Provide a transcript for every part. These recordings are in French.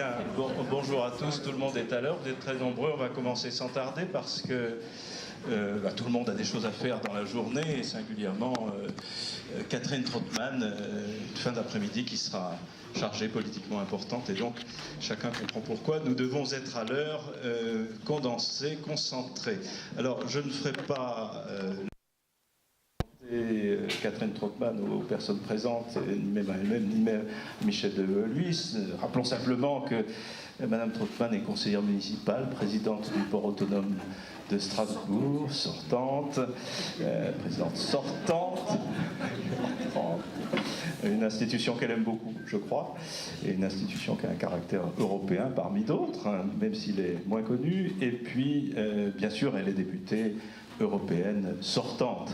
Bien, bonjour à tous, tout le monde est à l'heure, vous êtes très nombreux, on va commencer sans tarder parce que tout le monde a des choses à faire dans la journée et singulièrement Catherine Trottmann, fin d'après-midi qui sera chargée politiquement importante et donc chacun comprend pourquoi nous devons être à l'heure, condensés, concentrés. Alors je ne ferai pas Catherine Trottmann aux personnes présentes, ni même à elle-même, ni même à Michel Devoluy. Rappelons simplement que Madame Trottmann est conseillère municipale, présidente du port autonome de Strasbourg, sortante, présidente sortante, une institution qu'elle aime beaucoup, je crois, et une institution qui a un caractère européen parmi d'autres, hein, même s'il est moins connu. Et puis, bien sûr, elle est députée européenne sortante.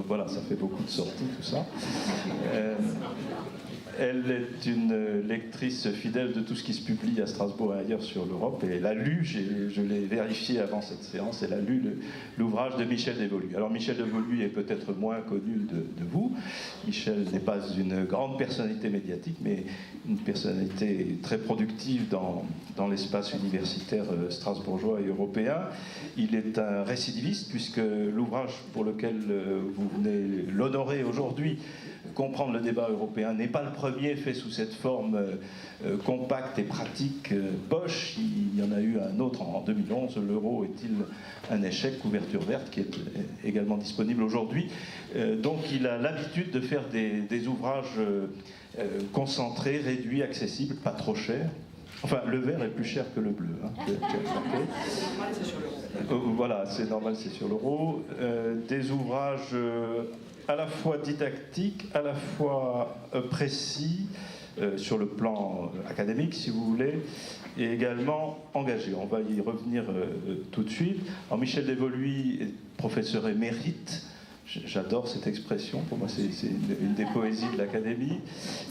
Voilà, ça fait beaucoup de sorties, tout ça. Elle est une lectrice fidèle de tout ce qui se publie à Strasbourg et ailleurs sur l'Europe, et elle a lu, je l'ai vérifié avant cette séance, elle a lu l'ouvrage de Michel Devoluy. Alors Michel Devoluy est peut-être moins connu de vous. Michel n'est pas une grande personnalité médiatique, mais une personnalité très productive dans l'espace universitaire strasbourgeois et européen. Il est un récidiviste, puisque l'ouvrage pour lequel vous venez l'honorer aujourd'hui, Comprendre le débat européen, n'est pas le premier fait sous cette forme compacte et pratique poche. Il y en a eu un autre en 2011, L'euro est-il un échec, couverture verte, qui est également disponible aujourd'hui. Donc il a l'habitude de faire des ouvrages concentrés, réduits, accessibles, pas trop chers. Enfin, le vert est plus cher que le bleu. Hein, voilà, c'est normal, c'est sur l'euro. Des ouvrages à la fois didactiques, à la fois précis, sur le plan académique, si vous voulez, et également engagés. On va y revenir tout de suite. Alors, Michel Devoluy est professeur émérite. J'adore cette expression, pour moi c'est une des poésies de l'Académie.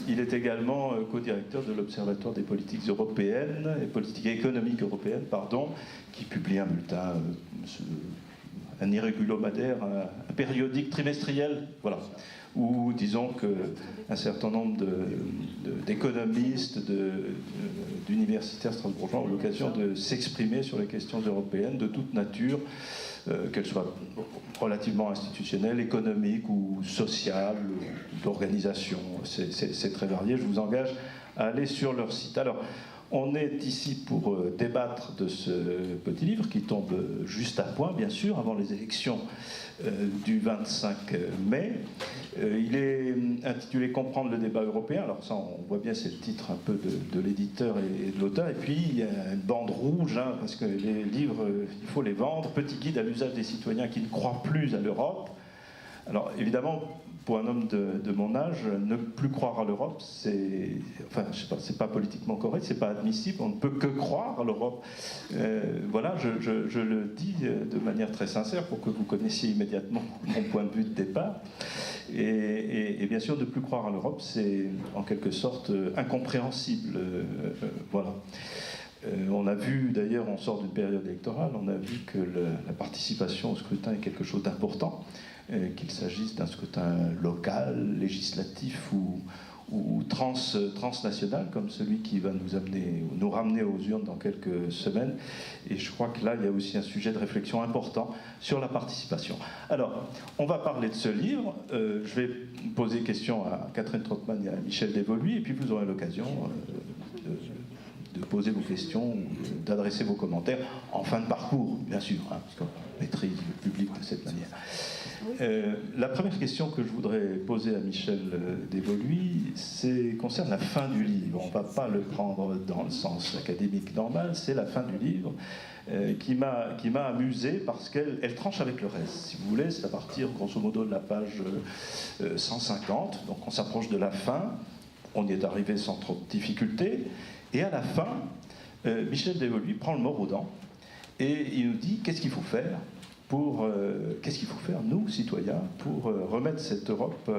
Il est également co-directeur de l'Observatoire des politiques européennes, et politiques économiques européennes, pardon, qui publie un bulletin, un irrégulomadaire, un périodique trimestriel, voilà, où disons qu'un certain nombre d'économistes, d'universitaires strasbourgeois ont l'occasion de s'exprimer sur les questions européennes de toute nature, qu'elles soient relativement institutionnelles, économiques ou sociales, ou d'organisation. C'est très varié. Je vous engage à aller sur leur site. Alors, on est ici pour débattre de ce petit livre qui tombe juste à point, bien sûr, avant les élections du 25 mai. Il est intitulé « Comprendre le débat européen ». Alors ça, on voit bien, c'est le titre un peu de l'éditeur et de l'auteur. Et puis, il y a une bande rouge, hein, parce que les livres, il faut les vendre. Petit guide à l'usage des citoyens qui ne croient plus à l'Europe. Alors, évidemment, pour un homme de mon âge, ne plus croire à l'Europe, c'est pas politiquement correct, c'est pas admissible, on ne peut que croire à l'Europe. Voilà, je le dis de manière très sincère pour que vous connaissiez immédiatement mon point de vue de départ. Et bien sûr, ne plus croire à l'Europe, c'est en quelque sorte incompréhensible. Voilà. On a vu, d'ailleurs, on sort d'une période électorale, on a vu que la participation au scrutin est quelque chose d'important, qu'il s'agisse d'un scrutin local, législatif ou transnational, comme celui qui va nous ramener aux urnes dans quelques semaines. Et je crois que là, il y a aussi un sujet de réflexion important sur la participation. Alors, on va parler de ce livre. Je vais poser question à Catherine Trottmann et à Michel Devoluy, et puis vous aurez l'occasion de poser vos questions, d'adresser vos commentaires en fin de parcours, bien sûr, hein, parce qu'on maîtrise le public de cette manière. La première question que je voudrais poser à Michel Devoluy concerne la fin du livre. On ne va pas le prendre dans le sens académique normal, c'est la fin du livre qui m'a amusé parce qu'elle tranche avec le reste. Si vous voulez, c'est à partir grosso modo de la page 150, donc on s'approche de la fin, on y est arrivé sans trop de difficultés, et à la fin, Michel Devoluy prend le mort aux dents et il nous dit qu'est-ce qu'il faut faire nous, citoyens, pour remettre cette Europe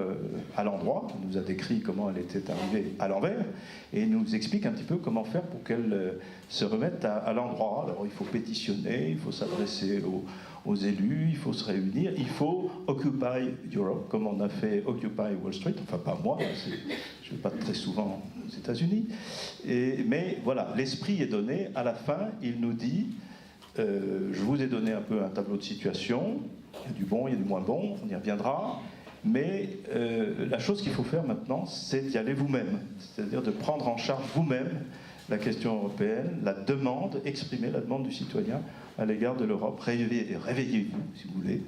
à l'endroit. Il nous a décrit comment elle était arrivée à l'envers, et il nous explique un petit peu comment faire pour qu'elle se remette à l'endroit. Alors il faut pétitionner, il faut s'adresser aux élus, il faut se réunir, il faut Occupy Europe, comme on a fait Occupy Wall Street, enfin pas moi, je ne vais pas très souvent aux États-Unis, mais voilà, l'esprit est donné. À la fin, il nous dit, je vous ai donné un peu un tableau de situation, il y a du bon, il y a du moins bon, on y reviendra, mais la chose qu'il faut faire maintenant, c'est d'y aller vous-même, c'est-à-dire de prendre en charge vous-même la question européenne, la demande, exprimer la demande du citoyen à l'égard de l'Europe. Réveillez-vous, si vous voulez.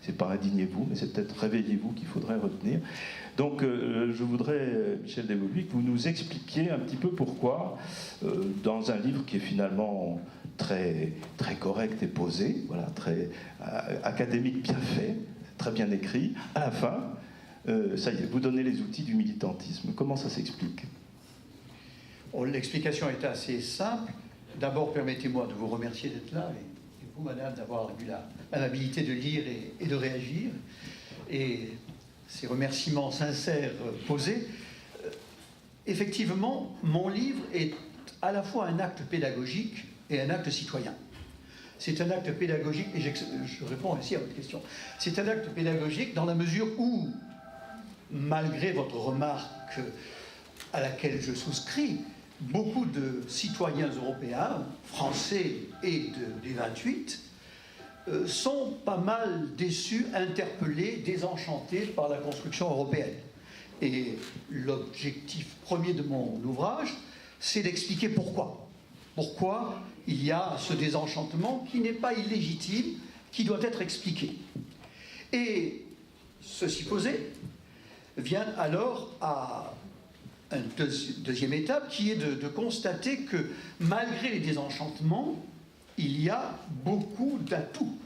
C'est pas indignez-vous, mais c'est peut-être réveillez-vous qu'il faudrait retenir. Donc, je voudrais, Michel Devolby, que vous nous expliquiez un petit peu pourquoi, dans un livre qui est finalement très, très correct et posé, voilà, très académique, bien fait, très bien écrit, à la fin, ça y est, vous donnez les outils du militantisme. Comment ça s'explique ? L'explication est assez simple. D'abord, permettez-moi de vous remercier d'être là, et vous, madame, d'avoir eu l'amabilité de lire et de réagir. Et ces remerciements sincères posés. Effectivement, mon livre est à la fois un acte pédagogique et un acte citoyen. C'est un acte pédagogique, et je réponds ainsi à votre question. C'est un acte pédagogique dans la mesure où, malgré votre remarque à laquelle je souscris, beaucoup de citoyens européens, français et des 28, sont pas mal déçus, interpellés, désenchantés par la construction européenne. Et l'objectif premier de mon ouvrage, c'est d'expliquer pourquoi. Pourquoi il y a ce désenchantement qui n'est pas illégitime, qui doit être expliqué. Et ceci posé, vient alors à une deuxième étape qui est de constater que malgré les désenchantements, il y a beaucoup d'atouts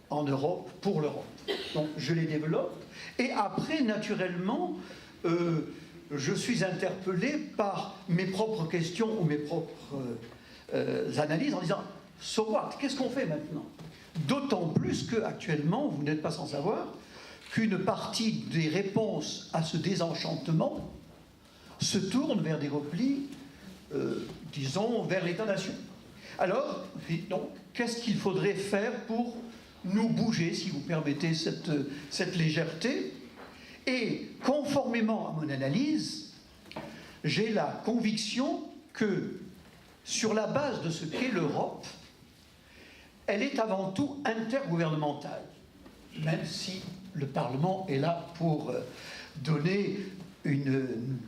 en Europe pour l'Europe. Donc je les développe et après naturellement je suis interpellé par mes propres questions ou mes propres analyses en disant so what, qu'est-ce qu'on fait maintenant? D'autant plus qu'actuellement, vous n'êtes pas sans savoir qu'une partie des réponses à ce désenchantement se tourne vers des replis, disons, vers l'État-nation. Alors, donc, qu'est-ce qu'il faudrait faire pour nous bouger, si vous permettez cette légèreté? Et conformément à mon analyse, j'ai la conviction que, sur la base de ce qu'est l'Europe, elle est avant tout intergouvernementale, même si le Parlement est là pour donner une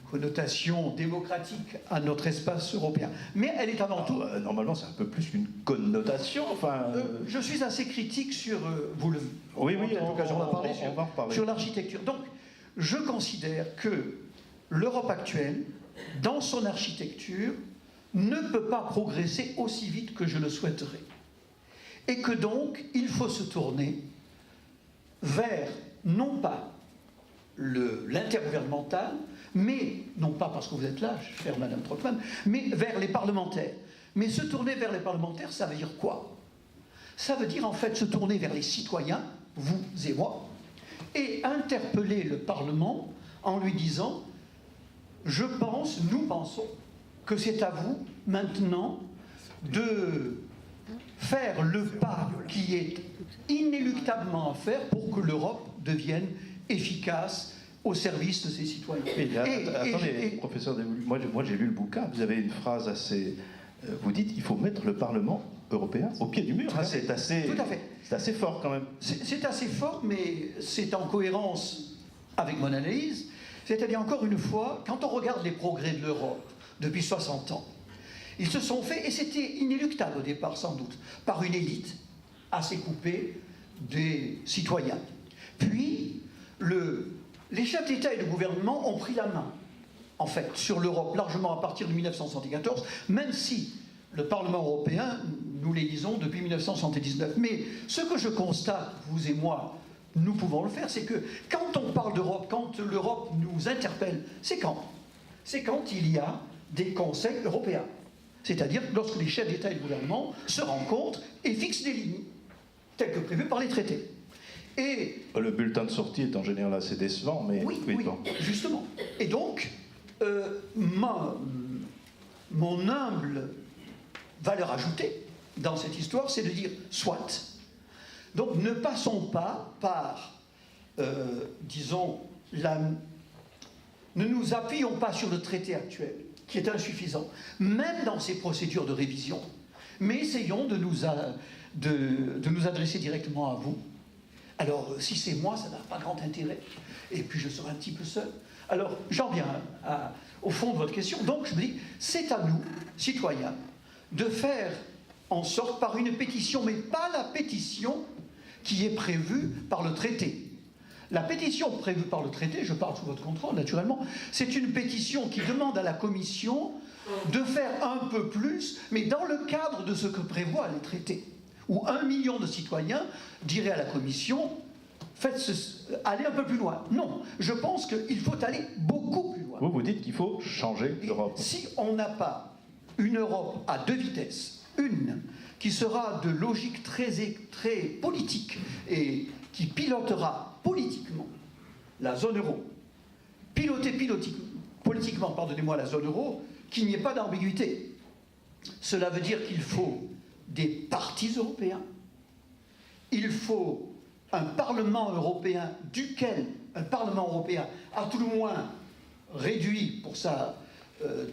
connotation démocratique à notre espace européen. Mais elle est avant tout... Normalement, c'est un peu plus qu'une connotation, enfin... je suis assez critique sur... vous le... Oui, en tout cas, on va parler sur l'architecture. Donc, je considère que l'Europe actuelle, dans son architecture, ne peut pas progresser aussi vite que je le souhaiterais. Et que donc, il faut se tourner vers, non pas l'intergouvernemental, mais, non pas parce que vous êtes là, chère Madame Trottmann, mais vers les parlementaires. Mais se tourner vers les parlementaires, ça veut dire quoi? Ça veut dire en fait se tourner vers les citoyens, vous et moi, et interpeller le Parlement en lui disant « Je pense, nous pensons, que c'est à vous maintenant de faire le pas qui est inéluctablement à faire pour que l'Europe devienne efficace au service de ses citoyens. » Attendez, professeur Devolby, moi j'ai lu le bouquin, vous avez une phrase assez... vous dites il faut mettre le Parlement européen au pied du mur. C'est assez fort quand même. C'est assez fort, mais c'est en cohérence avec mon analyse. C'est-à-dire, encore une fois, quand on regarde les progrès de l'Europe depuis 60 ans, ils se sont faits, et c'était inéluctable au départ sans doute, par une élite assez coupée des citoyens. Puis, les chefs d'État et de gouvernement ont pris la main, en fait, sur l'Europe, largement à partir de 1974, même si le Parlement européen, nous l'élisons depuis 1979. Mais ce que je constate, vous et moi, nous pouvons le faire, c'est que quand on parle d'Europe, quand l'Europe nous interpelle, c'est quand? C'est quand il y a des conseils européens. C'est-à-dire lorsque les chefs d'État et de gouvernement se rencontrent et fixent des lignes, telles que prévues par les traités. Et le bulletin de sortie est en général assez décevant, mais... Oui, bon. Justement. Et donc, mon humble valeur ajoutée dans cette histoire, c'est de dire, soit, Donc ne passons pas par, disons, ne nous appuyons pas sur le traité actuel, qui est insuffisant, même dans ces procédures de révision, mais essayons de nous adresser directement à vous. Alors, si c'est moi, ça n'a pas grand intérêt, et puis je serai un petit peu seul. Alors, j'en viens au fond de votre question. Donc, je me dis, c'est à nous, citoyens, de faire en sorte, par une pétition, mais pas la pétition qui est prévue par le traité. La pétition prévue par le traité, je parle sous votre contrôle naturellement, c'est une pétition qui demande à la Commission de faire un peu plus, mais dans le cadre de ce que prévoient les traités. Où 1 million de citoyens diraient à la Commission, allez un peu plus loin. Non, je pense qu'il faut aller beaucoup plus loin. Vous dites qu'il faut changer l'Europe. Si on n'a pas une Europe à 2 vitesses, une qui sera de logique très politique et qui pilotera politiquement la zone euro, piloter politiquement, pardonnez-moi, la zone euro, qu'il n'y ait pas d'ambiguïté. Cela veut dire qu'il faut des partis européens, il faut un Parlement européen duquel un Parlement européen, à tout le moins réduit pour sa,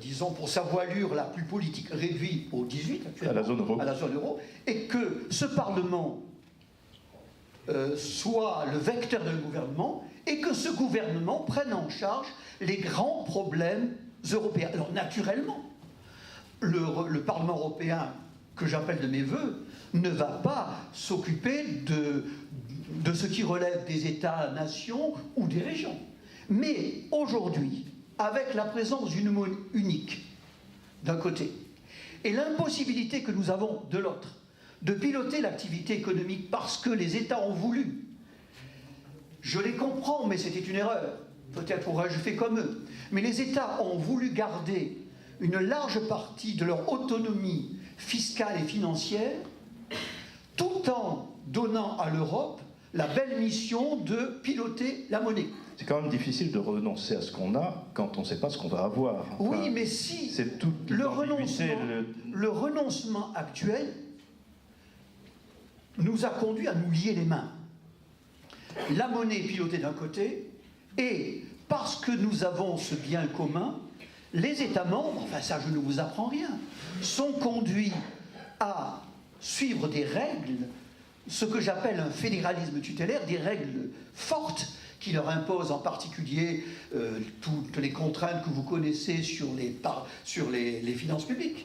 disons, pour sa voilure la plus politique, réduit aux 18 actuellement, à la zone euro, et que ce Parlement soit le vecteur d'un gouvernement et que ce gouvernement prenne en charge les grands problèmes européens. Alors naturellement, le Parlement européen, que j'appelle de mes voeux, ne va pas s'occuper de ce qui relève des États-nations ou des régions. Mais aujourd'hui, avec la présence d'une monnaie unique, d'un côté, et l'impossibilité que nous avons de l'autre, de piloter l'activité économique parce que les États ont voulu. Je les comprends, mais c'était une erreur. Peut-être aurais-je fait comme eux. Mais les États ont voulu garder une large partie de leur autonomie fiscale et financière, tout en donnant à l'Europe la belle mission de piloter la monnaie. C'est quand même difficile de renoncer à ce qu'on a quand on ne sait pas ce qu'on va avoir. Enfin, oui, mais si c'est toute le renoncement actuel nous a conduit à nous lier les mains. La monnaie est pilotée d'un côté, et parce que nous avons ce bien commun, les États membres, enfin ça je ne vous apprends rien, sont conduits à suivre des règles, ce que j'appelle un fédéralisme tutélaire, des règles fortes qui leur imposent en particulier toutes les contraintes que vous connaissez sur les finances publiques.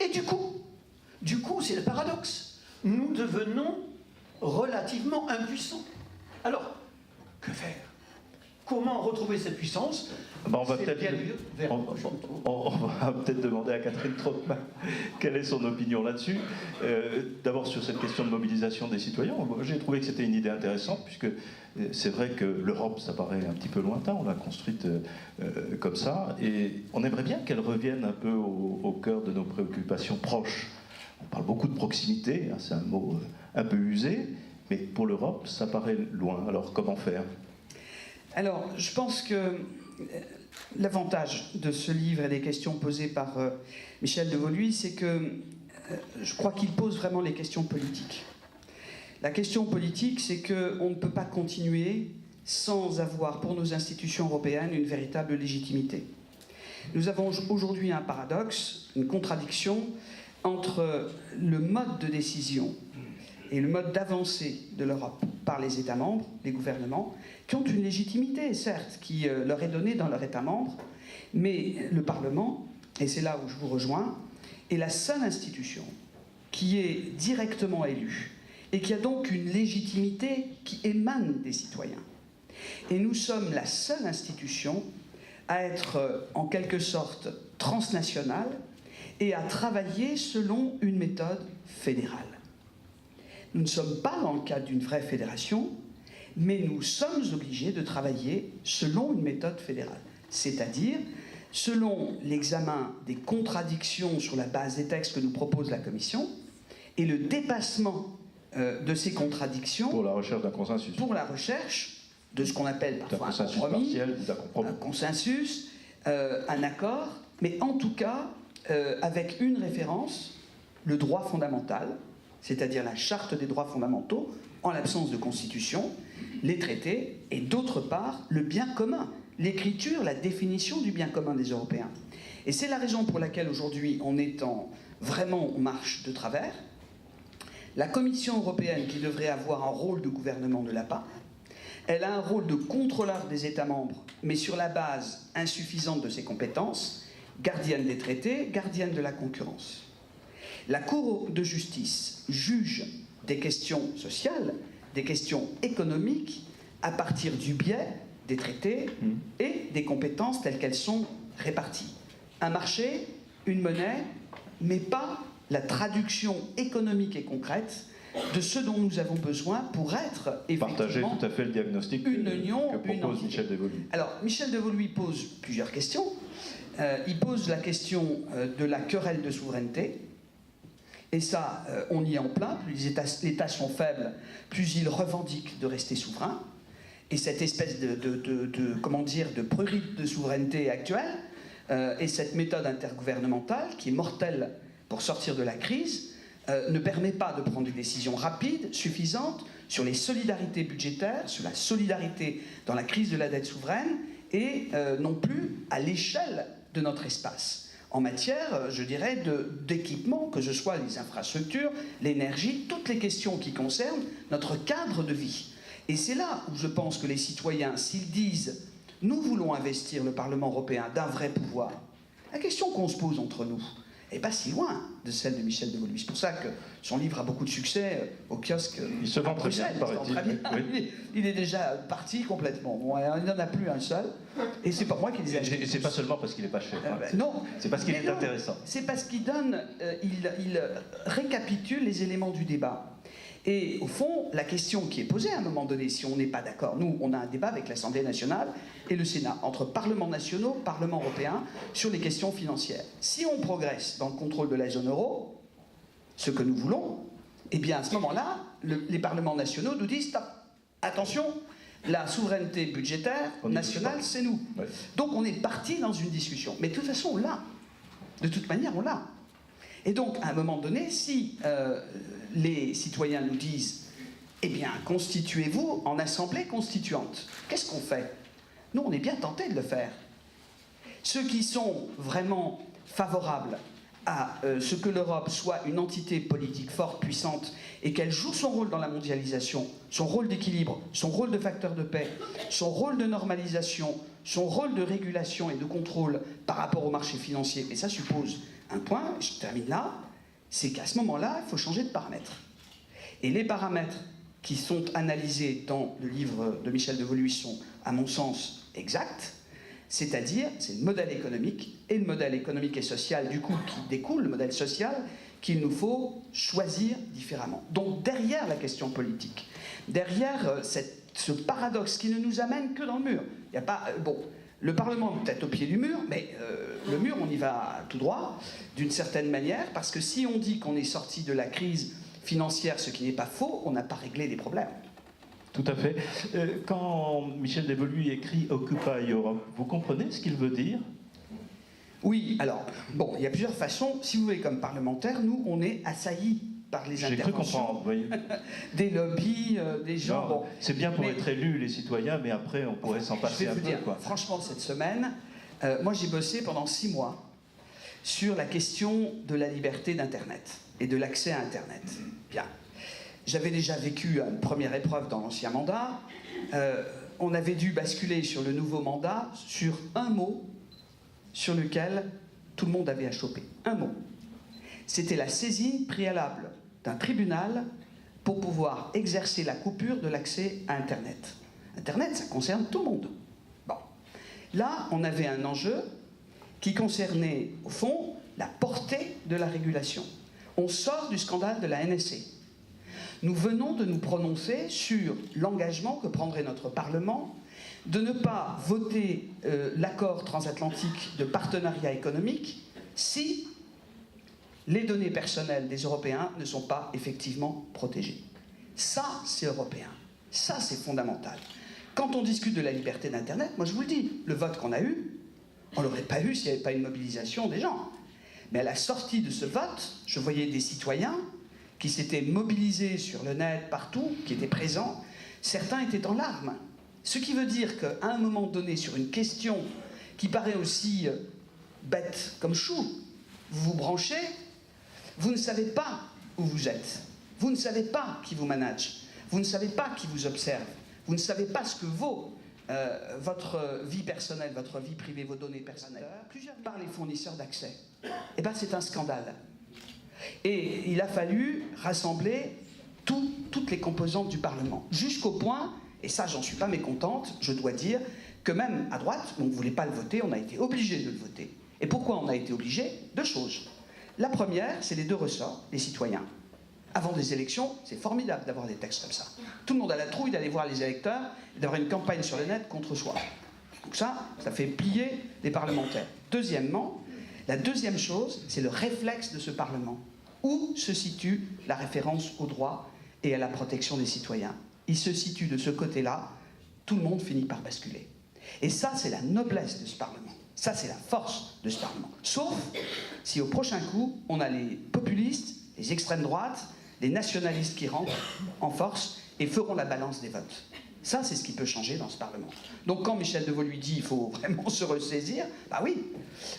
Et du coup, c'est le paradoxe. Nous devenons relativement impuissants. Alors, que faire? Comment retrouver cette puissance? On va peut-être demander à Catherine Trottmann quelle est son opinion là-dessus. D'abord sur cette question de mobilisation des citoyens, j'ai trouvé que c'était une idée intéressante, puisque c'est vrai que l'Europe, ça paraît un petit peu lointain, on l'a construite comme ça, et on aimerait bien qu'elle revienne un peu au cœur de nos préoccupations proches. On parle beaucoup de proximité, hein, c'est un mot un peu usé, mais pour l'Europe, ça paraît loin. Alors comment faire? Alors, je pense que l'avantage de ce livre et des questions posées par Michel de Woluwe, c'est que je crois qu'il pose vraiment les questions politiques. La question politique, c'est qu'on ne peut pas continuer sans avoir pour nos institutions européennes une véritable légitimité. Nous avons aujourd'hui un paradoxe, une contradiction entre le mode de décision et le mode d'avancée de l'Europe par les États membres, les gouvernements, qui ont une légitimité, certes, qui leur est donnée dans leur État membre, mais le Parlement, et c'est là où je vous rejoins, est la seule institution qui est directement élue et qui a donc une légitimité qui émane des citoyens. Et nous sommes la seule institution à être en quelque sorte transnationale et à travailler selon une méthode fédérale. Nous ne sommes pas dans le cadre d'une vraie fédération, mais nous sommes obligés de travailler selon une méthode fédérale, c'est-à-dire selon l'examen des contradictions sur la base des textes que nous propose la Commission et le dépassement de ces contradictions pour la recherche d'un consensus. Pour la recherche de ce qu'on appelle parfois un compromis, un consensus, un accord, mais en tout cas avec une référence, le droit fondamental, c'est-à-dire la charte des droits fondamentaux, en l'absence de constitution, les traités, et d'autre part, le bien commun, l'écriture, la définition du bien commun des Européens. Et c'est la raison pour laquelle aujourd'hui on est vraiment en marche de travers. La Commission européenne, qui devrait avoir un rôle de gouvernement, ne l'a pas. Elle a un rôle de contrôleur des États membres, mais sur la base insuffisante de ses compétences, gardienne des traités, gardienne de la concurrence. La Cour de justice juge des questions sociales, des questions économiques, à partir du biais des traités et des compétences telles qu'elles sont réparties. Un marché, une monnaie, mais pas la traduction économique et concrète de ce dont nous avons besoin pour être effectivement Partagez tout à fait le diagnostic une union, que une propose entité. Michel Devoluy. Alors, Michel Devoluy pose plusieurs questions. Il pose la question de la querelle de souveraineté. Et ça, on y est en plein. Plus les États sont faibles, plus ils revendiquent de rester souverains. Et cette espèce de prurite de souveraineté actuelle et cette méthode intergouvernementale qui est mortelle pour sortir de la crise ne permet pas de prendre des décisions rapides, suffisantes, sur les solidarités budgétaires, sur la solidarité dans la crise de la dette souveraine et non plus à l'échelle de notre espace. En matière, je dirais, d'équipement, que ce soit les infrastructures, l'énergie, toutes les questions qui concernent notre cadre de vie. Et c'est là où je pense que les citoyens, s'ils disent « nous voulons investir le Parlement européen d'un vrai pouvoir », la question qu'on se pose entre nous n'est pas si loin de celle de Michel Devoluy. C'est pour ça que son livre a beaucoup de succès au kiosque. Il se vend à très bien, Bruxelles. paraît-il. Oui. Il est déjà parti complètement. Bon, il n'en a plus un seul. Et c'est pas moi qui les ai achetés. Et c'est pas seulement parce qu'il n'est pas cher. Non. C'est parce qu'il Mais est non, intéressant. C'est parce qu'il donne, il récapitule les éléments du débat. Et au fond, la question qui est posée à un moment donné, si on n'est pas d'accord, nous, on a un débat avec l'Assemblée nationale et le Sénat, entre parlements nationaux, Parlement européen, sur les questions financières. Si on progresse dans le contrôle de la zone euro, ce que nous voulons, eh bien à ce moment-là, les parlements nationaux nous disent stop, attention, la souveraineté budgétaire nationale, c'est nous. Ouais. Donc on est parti dans une discussion. Mais de toute façon, on l'a. De toute manière, on l'a. Et donc, à un moment donné, si les citoyens nous disent « Eh bien, constituez-vous en assemblée constituante », qu'est-ce qu'on fait? Nous, on est bien tentés de le faire. Ceux qui sont vraiment favorables à ce que l'Europe soit une entité politique forte, puissante, et qu'elle joue son rôle dans la mondialisation, son rôle d'équilibre, son rôle de facteur de paix, son rôle de normalisation, son rôle de régulation et de contrôle par rapport au marché financier, et ça suppose un point, je termine là, c'est qu'à ce moment-là, il faut changer de paramètres. Et les paramètres qui sont analysés dans le livre de Michel Devoluy sont, à mon sens, exacts, c'est-à-dire, c'est le modèle économique, et le modèle économique et social, du coup, qui découle, le modèle social, qu'il nous faut choisir différemment. Donc, derrière la question politique, derrière ce paradoxe qui ne nous amène que dans le mur, il n'y a pas... le Parlement est peut-être au pied du mur, mais le mur, on y va tout droit, d'une certaine manière, parce que si on dit qu'on est sorti de la crise financière, ce qui n'est pas faux, on n'a pas réglé les problèmes. Tout à fait. Quand Michel Devoluy écrit « Occupy Europe », vous comprenez ce qu'il veut dire? Oui, alors, bon, il y a plusieurs façons. Si vous voulez, comme parlementaire, nous, on est assaillis par les J'ai cru comprendre, oui. des lobbies, des gens... Bon, c'est bien pour être élu, les citoyens, mais après, on pourrait s'en passer un peu. Dire, quoi. Franchement, cette semaine, moi, j'ai bossé pendant 6 mois sur la question de la liberté d'Internet et de l'accès à Internet. Bien. J'avais déjà vécu une première épreuve dans l'ancien mandat. On avait dû basculer sur le nouveau mandat sur un mot sur lequel tout le monde avait à choper. Un mot. C'était la saisine préalable d'un tribunal pour pouvoir exercer la coupure de l'accès à Internet. Internet, ça concerne tout le monde. Bon. Là, on avait un enjeu qui concernait, au fond, la portée de la régulation. On sort du scandale de la NSA. Nous venons de nous prononcer sur l'engagement que prendrait notre Parlement de ne pas voter l'accord transatlantique de partenariat économique si les données personnelles des Européens ne sont pas effectivement protégées. Ça, c'est européen. Ça, c'est fondamental. Quand on discute de la liberté d'Internet, moi je vous le dis, le vote qu'on a eu, on ne l'aurait pas eu s'il n'y avait pas une mobilisation des gens. Mais à la sortie de ce vote, je voyais des citoyens qui s'étaient mobilisés sur le net, partout, qui étaient présents, certains étaient en larmes. Ce qui veut dire qu'à un moment donné, sur une question qui paraît aussi bête comme chou, vous vous branchez, vous ne savez pas où vous êtes, vous ne savez pas qui vous manage, vous ne savez pas qui vous observe, vous ne savez pas ce que vaut votre vie personnelle, votre vie privée, vos données personnelles, par les fournisseurs d'accès. Eh bien, c'est un scandale. Et il a fallu rassembler toutes les composantes du Parlement, jusqu'au point, et ça j'en suis pas mécontente, je dois dire, que même à droite, on ne voulait pas le voter, on a été obligé de le voter. Et pourquoi on a été obligé? Deux choses. La première, c'est les deux ressorts, les citoyens. Avant des élections, c'est formidable d'avoir des textes comme ça. Tout le monde a la trouille d'aller voir les électeurs et d'avoir une campagne sur le net contre soi. Donc ça fait plier les parlementaires. Deuxièmement, la deuxième chose, c'est le réflexe de ce Parlement. Où se situe la référence au droit et à la protection des citoyens? Il se situe de ce côté-là, tout le monde finit par basculer. Et ça, c'est la noblesse de ce Parlement. Ça, c'est la force de ce Parlement. Sauf si au prochain coup, on a les populistes, les extrêmes droites, les nationalistes qui rentrent en force et feront la balance des votes. Ça, c'est ce qui peut changer dans ce Parlement. Donc quand Michel Devaux lui dit qu'il faut vraiment se ressaisir, bah oui,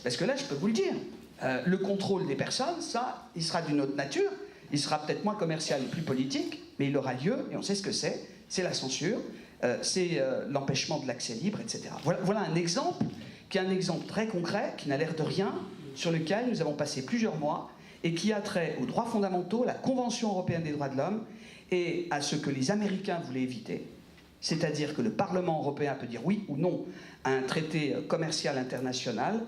parce que là, je peux vous le dire, le contrôle des personnes, ça, il sera d'une autre nature, il sera peut-être moins commercial et plus politique, mais il aura lieu, et on sait ce que c'est la censure, c'est l'empêchement de l'accès libre, etc. Voilà un exemple, qui est un exemple très concret, qui n'a l'air de rien, sur lequel nous avons passé plusieurs mois, et qui a trait aux droits fondamentaux, à la Convention européenne des droits de l'homme, et à ce que les Américains voulaient éviter, c'est-à-dire que le Parlement européen peut dire oui ou non à un traité commercial international,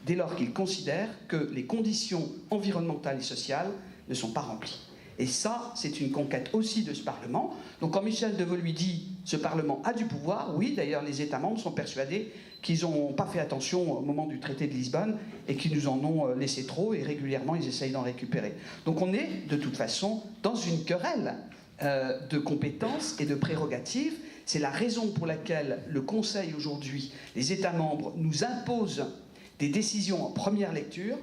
dès lors qu'il considère que les conditions environnementales et sociales ne sont pas remplies. Et ça, c'est une conquête aussi de ce Parlement. Donc quand Michel Devaux lui dit « ce Parlement a du pouvoir », oui, d'ailleurs les États membres sont persuadés qu'ils n'ont pas fait attention au moment du traité de Lisbonne et qu'ils nous en ont laissé trop et régulièrement ils essayent d'en récupérer. Donc on est de toute façon dans une querelle de compétences et de prérogatives. C'est la raison pour laquelle le Conseil aujourd'hui, les États membres nous imposent des décisions en première lecture.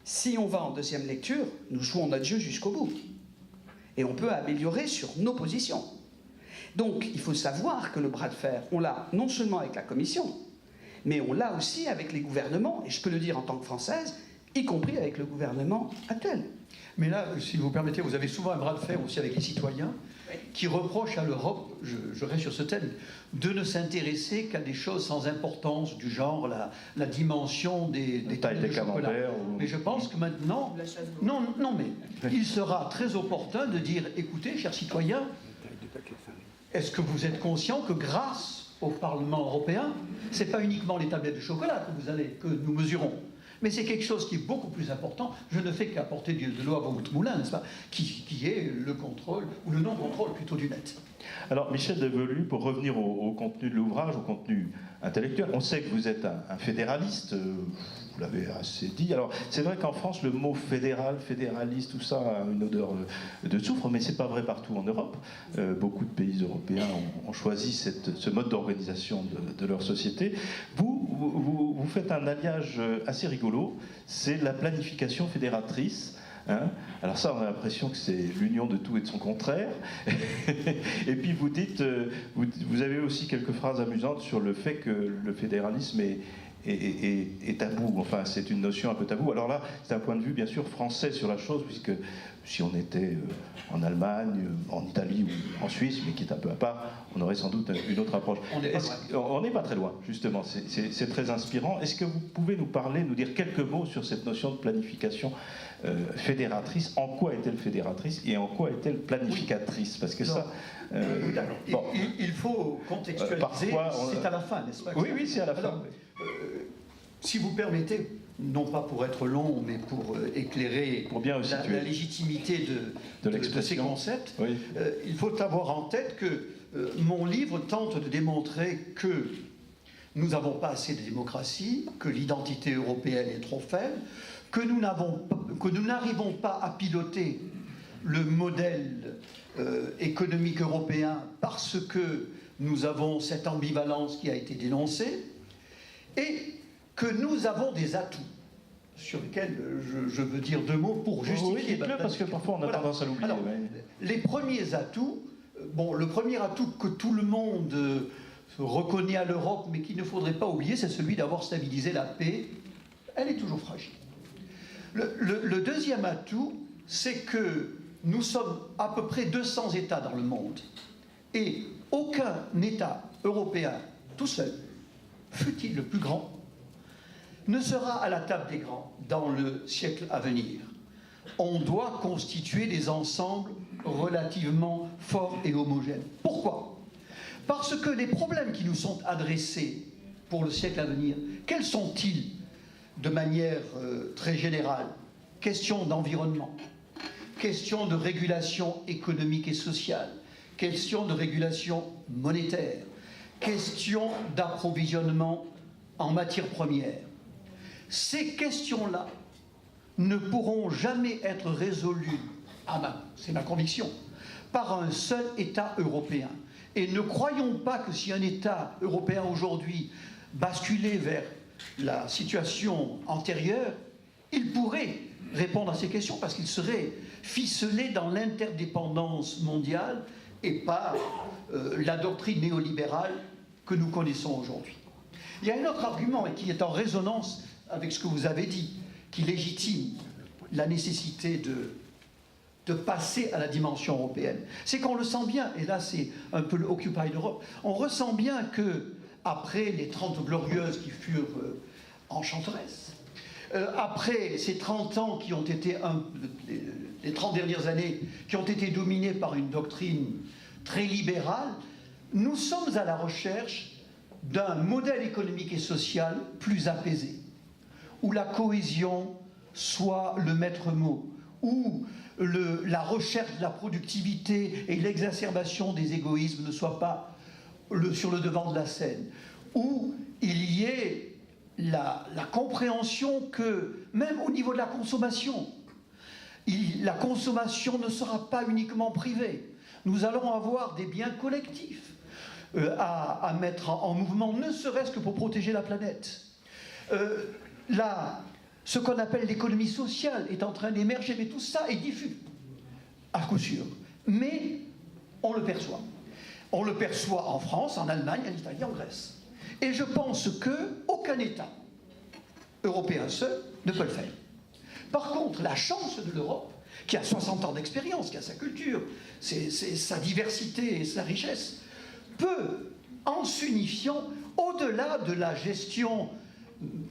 Si on va en deuxième lecture, nous jouons notre jeu jusqu'au bout. Et on peut améliorer sur nos positions. Donc, il faut savoir que le bras de fer, on l'a non seulement avec la Commission, mais on l'a aussi avec les gouvernements, et je peux le dire en tant que Française, y compris avec le gouvernement actuel. Mais là, si vous permettez, vous avez souvent un bras de fer aussi avec les citoyens qui reprochent à l'Europe, je reste sur ce thème, de ne s'intéresser qu'à des choses sans importance, du genre la dimension des tailles des camemberts. Mais je pense que maintenant... Non, mais il sera très opportun de dire, écoutez, chers citoyens, est-ce que vous êtes conscients que grâce au Parlement européen, ce n'est pas uniquement les tablettes de chocolat que nous mesurons, mais c'est quelque chose qui est beaucoup plus important. Je ne fais qu'apporter de l'eau à votre moulin, n'est-ce pas, qui est le contrôle, ou le non-contrôle plutôt du net. Alors, Michel Devaux, pour revenir au contenu de l'ouvrage, au contenu intellectuel, on sait que vous êtes un fédéraliste, vous l'avez assez dit. Alors, c'est vrai qu'en France, le mot fédéral, fédéraliste, tout ça a une odeur de soufre, mais c'est pas vrai partout en Europe. Beaucoup de pays européens ont choisi ce mode d'organisation de leur société. Vous faites un alliage assez rigolo, c'est la planification fédératrice. Hein? Alors ça, on a l'impression que c'est l'union de tout et de son contraire. Et puis vous dites, vous avez aussi quelques phrases amusantes sur le fait que le fédéralisme est tabou. Enfin, c'est une notion un peu tabou. Alors là, c'est un point de vue bien sûr français sur la chose, puisque si on était en Allemagne, en Italie ou en Suisse, mais qui est un peu à part, on aurait sans doute une autre approche. On n'est pas très loin, justement. C'est très inspirant. Est-ce que vous pouvez nous dire quelques mots sur cette notion de planification fédératrice? En quoi est-elle fédératrice et en quoi est-elle planificatrice? Parce que ça... bon. Il faut contextualiser, c'est à la fin, n'est-ce pas? Oui, c'est à la fin. Alors, si vous permettez, non pas pour être long, mais pour éclairer pour bien la légitimité de ces concepts, oui. Il faut avoir en tête que mon livre tente de démontrer que nous n'avons pas assez de démocratie, que l'identité européenne est trop faible, que nous n'arrivons pas à piloter le modèle économique européen parce que nous avons cette ambivalence qui a été dénoncée, et que nous avons des atouts. sur lesquels je veux dire deux mots pour justifier. Oui, dites-le, parce que parfois on a tendance à l'oublier. Alors, les premiers atouts, bon, le premier atout que tout le monde reconnaît à l'Europe, mais qu'il ne faudrait pas oublier, c'est celui d'avoir stabilisé la paix. Elle est toujours fragile. Le deuxième atout, c'est que nous sommes à peu près 200 États dans le monde, et aucun État européen tout seul, fût-il le plus grand, ne sera à la table des grands dans le siècle à venir. On doit constituer des ensembles relativement forts et homogènes. Pourquoi? Parce que les problèmes qui nous sont adressés pour le siècle à venir, quels sont-ils de manière très générale? Question d'environnement, question de régulation économique et sociale, question de régulation monétaire, question d'approvisionnement en matières premières. Ces questions-là ne pourront jamais être résolues, c'est ma conviction, par un seul État européen. Et ne croyons pas que si un État européen aujourd'hui basculait vers la situation antérieure, il pourrait répondre à ces questions parce qu'il serait ficelé dans l'interdépendance mondiale et par la doctrine néolibérale que nous connaissons aujourd'hui. Il y a un autre argument et qui est en résonance avec ce que vous avez dit, qui légitime la nécessité de passer à la dimension européenne. C'est qu'on le sent bien, et là c'est un peu le Occupy Europe, on ressent bien que après les 30 glorieuses qui furent enchanteresses, après ces 30 ans qui ont été, les 30 dernières années, qui ont été dominées par une doctrine très libérale, nous sommes à la recherche d'un modèle économique et social plus apaisé, où la cohésion soit le maître mot, où la recherche de la productivité et l'exacerbation des égoïsmes ne soient pas sur le devant de la scène, où il y ait la compréhension que, même au niveau de la consommation ne sera pas uniquement privée. Nous allons avoir des biens collectifs à mettre en mouvement, ne serait-ce que pour protéger la planète. Ce qu'on appelle l'économie sociale est en train d'émerger, mais tout ça est diffus, à coup sûr. Mais on le perçoit. On le perçoit en France, en Allemagne, en Italie, en Grèce. Et je pense qu'aucun État européen seul ne peut le faire. Par contre, la chance de l'Europe, qui a 60 ans d'expérience, qui a sa culture, sa diversité et sa richesse, peut, en s'unifiant, au-delà de la gestion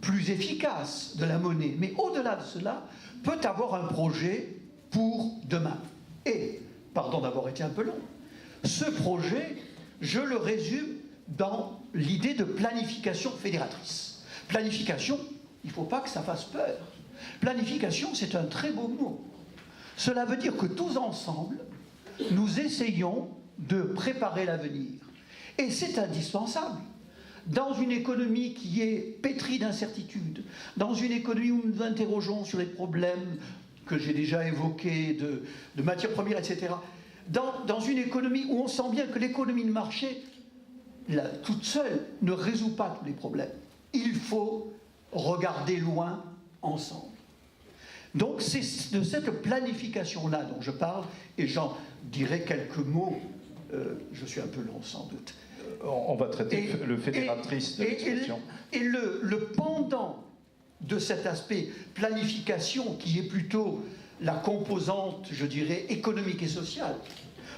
plus efficace de la monnaie, mais au-delà de cela, peut avoir un projet pour demain. Et, pardon d'avoir été un peu long, ce projet, je le résume dans l'idée de planification fédératrice. Planification, il ne faut pas que ça fasse peur. Planification, c'est un très beau mot. Cela veut dire que tous ensemble, nous essayons de préparer l'avenir. Et c'est indispensable. Dans une économie qui est pétrie d'incertitudes, dans une économie où nous nous interrogeons sur les problèmes que j'ai déjà évoqués de matières premières, etc., dans une économie où on sent bien que l'économie de marché, toute seule, ne résout pas tous les problèmes. Il faut regarder loin ensemble. Donc c'est de cette planification-là dont je parle, et j'en dirai quelques mots, je suis un peu long sans doute. On va traiter le fédératrice de l'expression. Et le pendant de cet aspect planification, qui est plutôt la composante, je dirais, économique et sociale,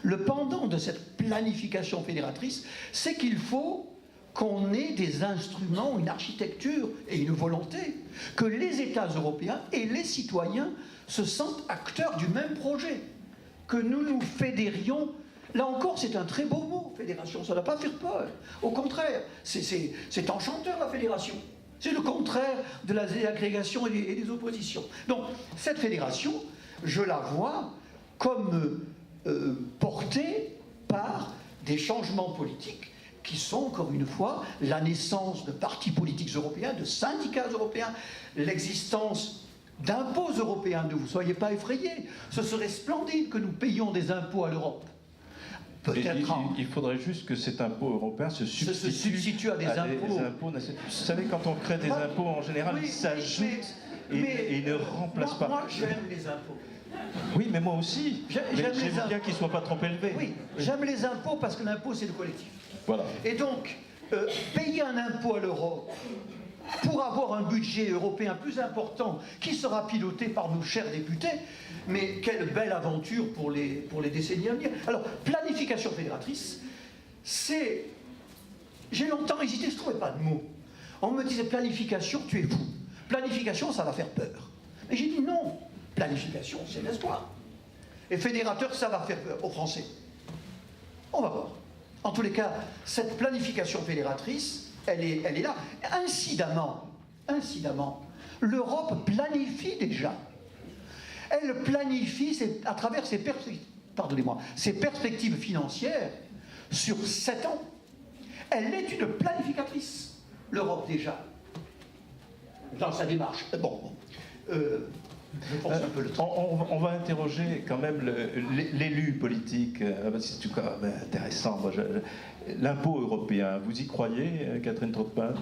le pendant de cette planification fédératrice, c'est qu'il faut qu'on ait des instruments, une architecture et une volonté, que les États européens et les citoyens se sentent acteurs du même projet, que nous nous fédérions. Là encore, c'est un très beau mot, fédération, ça n'a pas fait peur. Au contraire, c'est enchanteur la fédération. C'est le contraire de la désagrégation et des oppositions. Donc, cette fédération, je la vois comme portée par des changements politiques qui sont, encore une fois, la naissance de partis politiques européens, de syndicats européens, l'existence d'impôts européens. Ne vous soyez pas effrayés. Ce serait splendide que nous payions des impôts à l'Europe. Il faudrait juste que cet impôt européen se substitue à des impôts. Vous savez, quand on crée des impôts, en général, ils s'ajoutent et il ne remplace pas. Moi, j'aime les impôts. Oui, mais moi aussi. J'aime Mais les j'aime impôts. bien qu'ils ne soient pas trop élevés. Oui, j'aime les impôts parce que l'impôt, c'est le collectif. Voilà. Et donc, payer un impôt à l'Europe pour avoir un budget européen plus important qui sera piloté par nos chers députés, mais quelle belle aventure pour les décennies à venir. Alors, planification fédératrice, c'est... J'ai longtemps hésité, je ne trouvais pas de mot. On me disait planification, tu es fou. Planification, ça va faire peur. Et j'ai dit non, planification, c'est l'espoir. Et fédérateur, ça va faire peur aux Français. On va voir. En tous les cas, cette planification fédératrice, elle est là. Incidemment, l'Europe planifie déjà. Elle planifie à travers ses perspectives financières sur 7 ans. Elle est une planificatrice, l'Europe déjà, dans sa démarche. Je pense un peu le temps. On va interroger quand même l'élu politique. C'est tout cas intéressant. L'impôt européen, vous y croyez, Catherine Trottmann?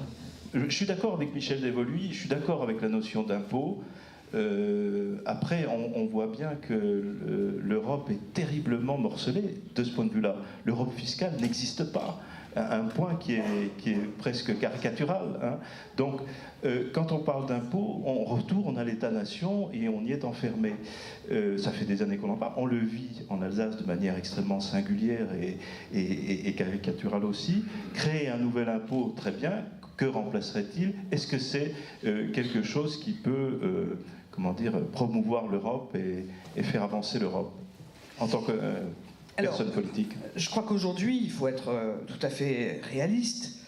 Je suis d'accord avec Michel Devoluy, je suis d'accord avec la notion d'impôt. Après, on voit bien que l'Europe est terriblement morcelée de ce point de vue-là. L'Europe fiscale n'existe pas. Un point qui est presque caricatural. Hein. Donc, quand on parle d'impôt, on retourne à l'État-nation et on y est enfermé. Ça fait des années qu'on en parle. On le vit en Alsace de manière extrêmement singulière et caricaturale aussi. Créer un nouvel impôt, très bien. Que remplacerait-il? Est-ce que c'est quelque chose qui peut, promouvoir l'Europe et faire avancer l'Europe en tant que personne politique? Je crois qu'aujourd'hui, il faut être tout à fait réaliste.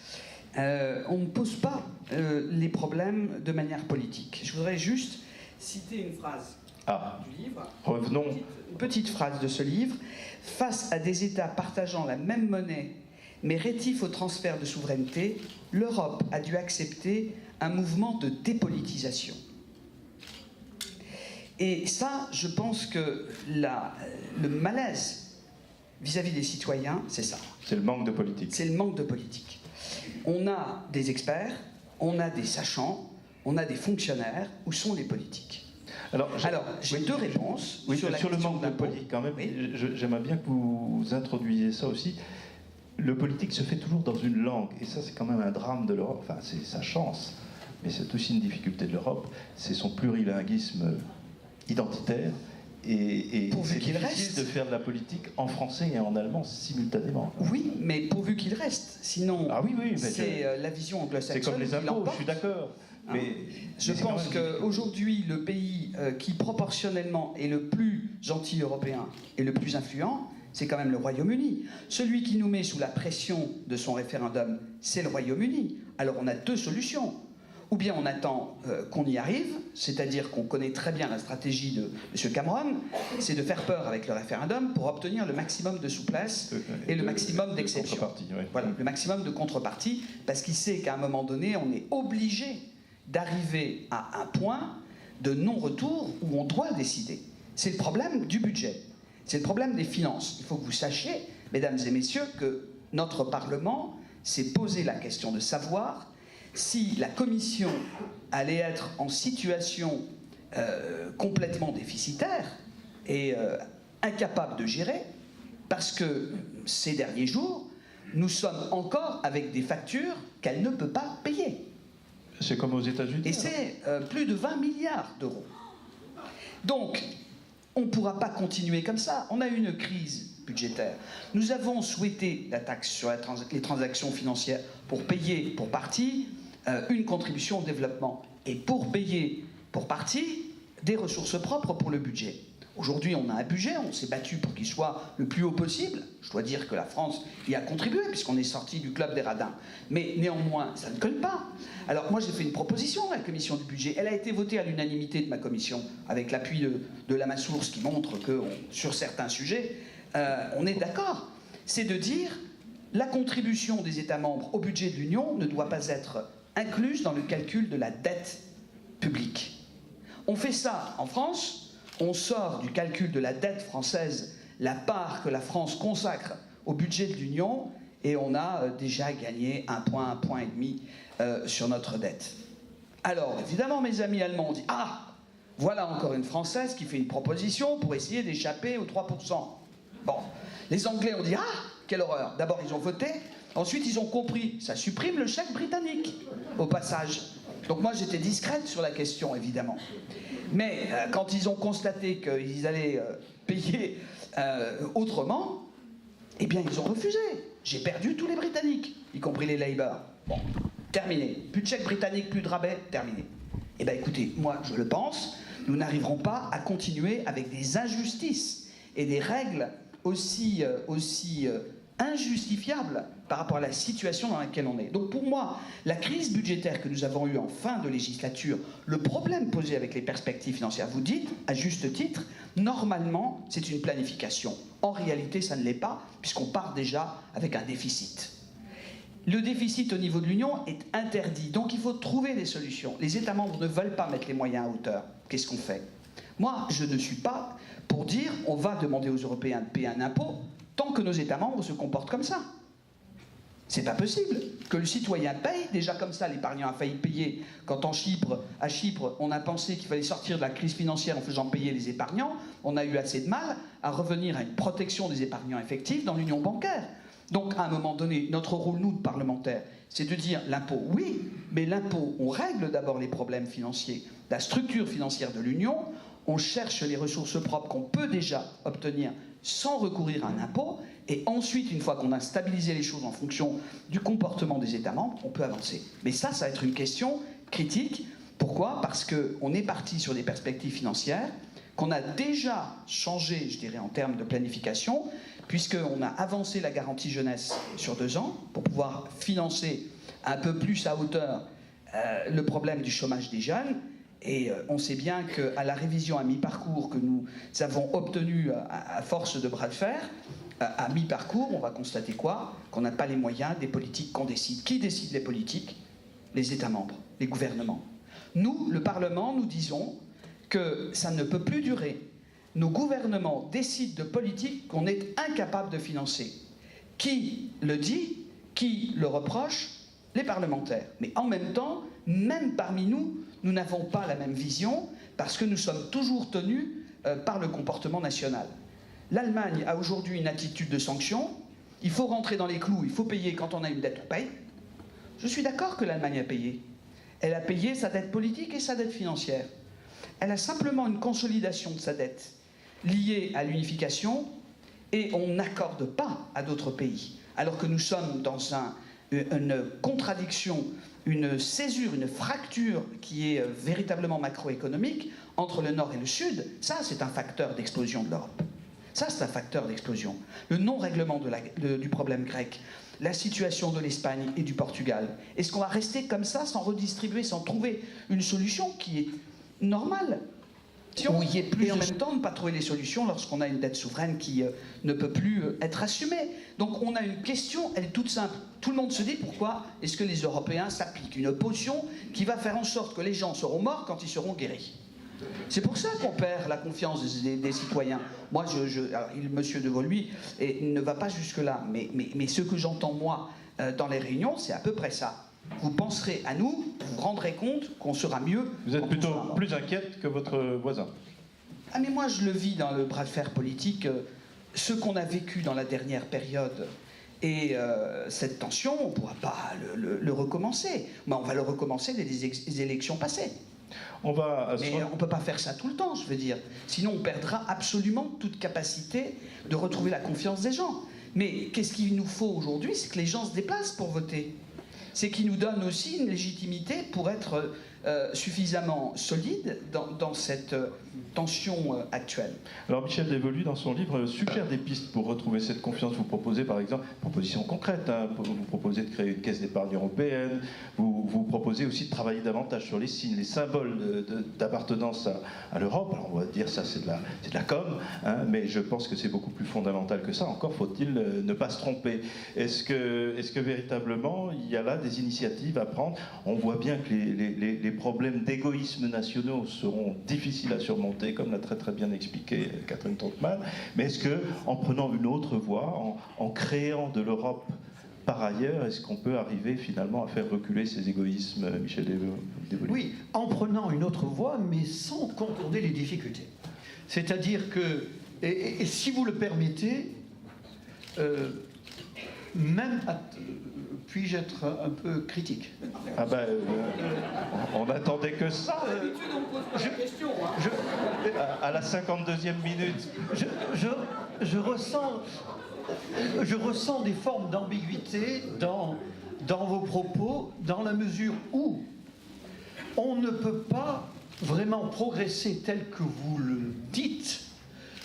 On ne pose pas les problèmes de manière politique. Je voudrais juste citer une phrase du livre. Revenons. Une petite phrase de ce livre. Face à des États partageant la même monnaie, mais rétifs au transfert de souveraineté, l'Europe a dû accepter un mouvement de dépolitisation. Et ça, je pense que le malaise vis-à-vis des citoyens, c'est ça. C'est le manque de politique. C'est le manque de politique. On a des experts, on a des sachants, on a des fonctionnaires. Où sont les politiques? Alors j'ai deux réponses sur le manque de politique, quand même. Oui. J'aimerais bien que vous introduisiez ça aussi. Le politique se fait toujours dans une langue, et ça c'est quand même un drame de l'Europe. Enfin, c'est sa chance, mais c'est aussi une difficulté de l'Europe. C'est son plurilinguisme identitaire. Et c'est difficile de faire de la politique en français et en allemand simultanément. Oui, mais pourvu qu'il reste. Sinon, c'est la vision anglo-saxonne. C'est comme les impôts, je suis d'accord. Mais je pense qu'aujourd'hui, le pays qui proportionnellement est le plus anti-européen et le plus influent, c'est quand même le Royaume-Uni. Celui qui nous met sous la pression de son référendum, c'est le Royaume-Uni. Alors on a deux solutions. Ou bien on attend qu'on y arrive, c'est-à-dire qu'on connaît très bien la stratégie de M. Cameron, c'est de faire peur avec le référendum pour obtenir le maximum de souplesse et le maximum d'exception. Voilà, le maximum de contrepartie, parce qu'il sait qu'à un moment donné, on est obligé d'arriver à un point de non-retour où on doit décider. C'est le problème du budget, c'est le problème des finances. Il faut que vous sachiez, mesdames et messieurs, que notre Parlement s'est posé la question de savoir si la Commission allait être en situation complètement déficitaire et incapable de gérer, parce que ces derniers jours, nous sommes encore avec des factures qu'elle ne peut pas payer. C'est comme aux États-Unis. Et c'est plus de 20 milliards d'euros. Donc, on ne pourra pas continuer comme ça. On a eu une crise budgétaire. Nous avons souhaité la taxe sur les transactions financières pour payer pour partie une contribution au développement et pour payer pour partie des ressources propres pour le budget. Aujourd'hui, on a un budget, on s'est battu pour qu'il soit le plus haut possible. Je dois dire que la France y a contribué, puisqu'on est sorti du club des radins. Mais néanmoins, ça ne colle pas. Alors moi, j'ai fait une proposition à la commission du budget. Elle a été votée à l'unanimité de ma commission, avec l'appui de la Massource, qui montre que sur certains sujets, on est d'accord. C'est de dire, la contribution des États membres au budget de l'Union ne doit pas être incluse dans le calcul de la dette publique. On fait ça en France. On sort du calcul de la dette française la part que la France consacre au budget de l'Union et on a déjà gagné un point et demi sur notre dette. Alors, évidemment, mes amis allemands ont dit « Ah, voilà encore une Française qui fait une proposition pour essayer d'échapper aux 3%. » Bon, les Anglais ont dit « Ah, quelle horreur !» D'abord, ils ont voté, ensuite, ils ont compris. Ça supprime le chèque britannique, au passage. Donc moi, j'étais discrète sur la question, évidemment. Mais quand ils ont constaté qu'ils allaient payer autrement, eh bien, ils ont refusé. J'ai perdu tous les Britanniques, y compris les Labour. Bon, terminé. Plus de chèque britannique, plus de rabais, terminé. Eh bien, écoutez, moi, je le pense, nous n'arriverons pas à continuer avec des injustices et des règles aussi injustifiables par rapport à la situation dans laquelle on est. Donc pour moi, la crise budgétaire que nous avons eue en fin de législature, le problème posé avec les perspectives financières, vous dites, à juste titre, normalement, c'est une planification. En réalité, ça ne l'est pas, puisqu'on part déjà avec un déficit. Le déficit au niveau de l'Union est interdit, donc il faut trouver des solutions. Les États membres ne veulent pas mettre les moyens à hauteur. Qu'est-ce qu'on fait? Moi, je ne suis pas pour dire on va demander aux Européens de payer un impôt tant que nos États membres se comportent comme ça. C'est pas possible que le citoyen paye. Déjà comme ça, l'épargnant a failli payer quand à Chypre, on a pensé qu'il fallait sortir de la crise financière en faisant payer les épargnants. On a eu assez de mal à revenir à une protection des épargnants effectifs dans l'union bancaire. Donc, à un moment donné, notre rôle, nous, de parlementaires, c'est de dire l'impôt, oui, mais l'impôt, on règle d'abord les problèmes financiers, la structure financière de l'Union, on cherche les ressources propres qu'on peut déjà obtenir sans recourir à un impôt, et ensuite, une fois qu'on a stabilisé les choses en fonction du comportement des États membres, on peut avancer. Mais ça va être une question critique. Pourquoi? Parce qu'on est parti sur des perspectives financières, qu'on a déjà changé, je dirais, en termes de planification, puisqu'on a avancé la garantie jeunesse sur 2 ans pour pouvoir financer un peu plus à hauteur le problème du chômage des jeunes. Et on sait bien qu'à la révision à mi-parcours que nous avons obtenue à force de bras de fer, à mi-parcours, on va constater quoi? Qu'on n'a pas les moyens des politiques qu'on décide. Qui décide les politiques? Les États membres, les gouvernements. Nous, le Parlement, nous disons que ça ne peut plus durer. Nos gouvernements décident de politiques qu'on est incapable de financer. Qui le dit? Qui le reproche? Les parlementaires. Mais en même temps, même parmi nous, nous n'avons pas la même vision parce que nous sommes toujours tenus par le comportement national. L'Allemagne a aujourd'hui une attitude de sanction. Il faut rentrer dans les clous, il faut payer quand on a une dette, on paye. Je suis d'accord que l'Allemagne a payé. Elle a payé sa dette politique et sa dette financière. Elle a simplement une consolidation de sa dette liée à l'unification et on n'accorde pas à d'autres pays. Alors que nous sommes dans une contradiction, une césure, une fracture qui est véritablement macroéconomique entre le Nord et le Sud. Ça, c'est un facteur d'explosion de l'Europe. Ça, c'est un facteur d'explosion. Le non-règlement du problème grec, la situation de l'Espagne et du Portugal. Est-ce qu'on va rester comme ça, sans redistribuer, sans trouver une solution qui est normale? Et en même temps, ne pas trouver les solutions lorsqu'on a une dette souveraine qui ne peut plus être assumée. Donc on a une question, elle est toute simple. Tout le monde se dit pourquoi est-ce que les Européens s'appliquent une potion qui va faire en sorte que les gens seront morts quand ils seront guéris. C'est pour ça qu'on perd la confiance des citoyens. Moi, monsieur de Voluy ne va pas jusque-là, mais ce que j'entends moi dans les réunions, c'est à peu près ça. Vous penserez à nous, vous vous rendrez compte qu'on sera mieux. Vous êtes plutôt plus inquiète que votre voisin. Ah mais moi je le vis dans le bras de fer politique, ce qu'on a vécu dans la dernière période et cette tension, on ne pourra pas le recommencer. Mais on va le recommencer dès les élections passées. Mais on ne peut pas faire ça tout le temps, je veux dire. Sinon on perdra absolument toute capacité de retrouver la confiance des gens. Mais qu'est-ce qu'il nous faut aujourd'hui? C'est que les gens se déplacent pour voter. C'est qu'il nous donne aussi une légitimité pour être suffisamment solide dans cette tension actuelle. Alors Michel Devoluy, dans son livre, suggère des pistes pour retrouver cette confiance. Vous proposez par exemple, proposition concrète, vous proposez de créer une caisse d'épargne européenne, vous proposez aussi de travailler davantage sur les signes, les symboles d'appartenance à l'Europe. Alors on va dire ça c'est de la com, mais je pense que c'est beaucoup plus fondamental que ça. Encore faut-il ne pas se tromper. Est-ce que véritablement il y a là des initiatives à prendre? On voit bien que les problèmes d'égoïsme nationaux seront difficiles à surmonter, comme l'a très très bien expliqué Catherine Trottmann, mais est-ce qu'en prenant une autre voie, en créant de l'Europe par ailleurs, est-ce qu'on peut arriver finalement à faire reculer ces égoïsmes, Michel Desvolus? Oui, en prenant une autre voie, mais sans contourner les difficultés. C'est-à-dire que, et si vous le permettez, puis-je être un peu critique? Ah ben, on n'attendait que ça. D'habitude, on pose pas la question. À la 52e minute. Je ressens des formes d'ambiguïté dans vos propos, dans la mesure où on ne peut pas vraiment progresser tel que vous le dites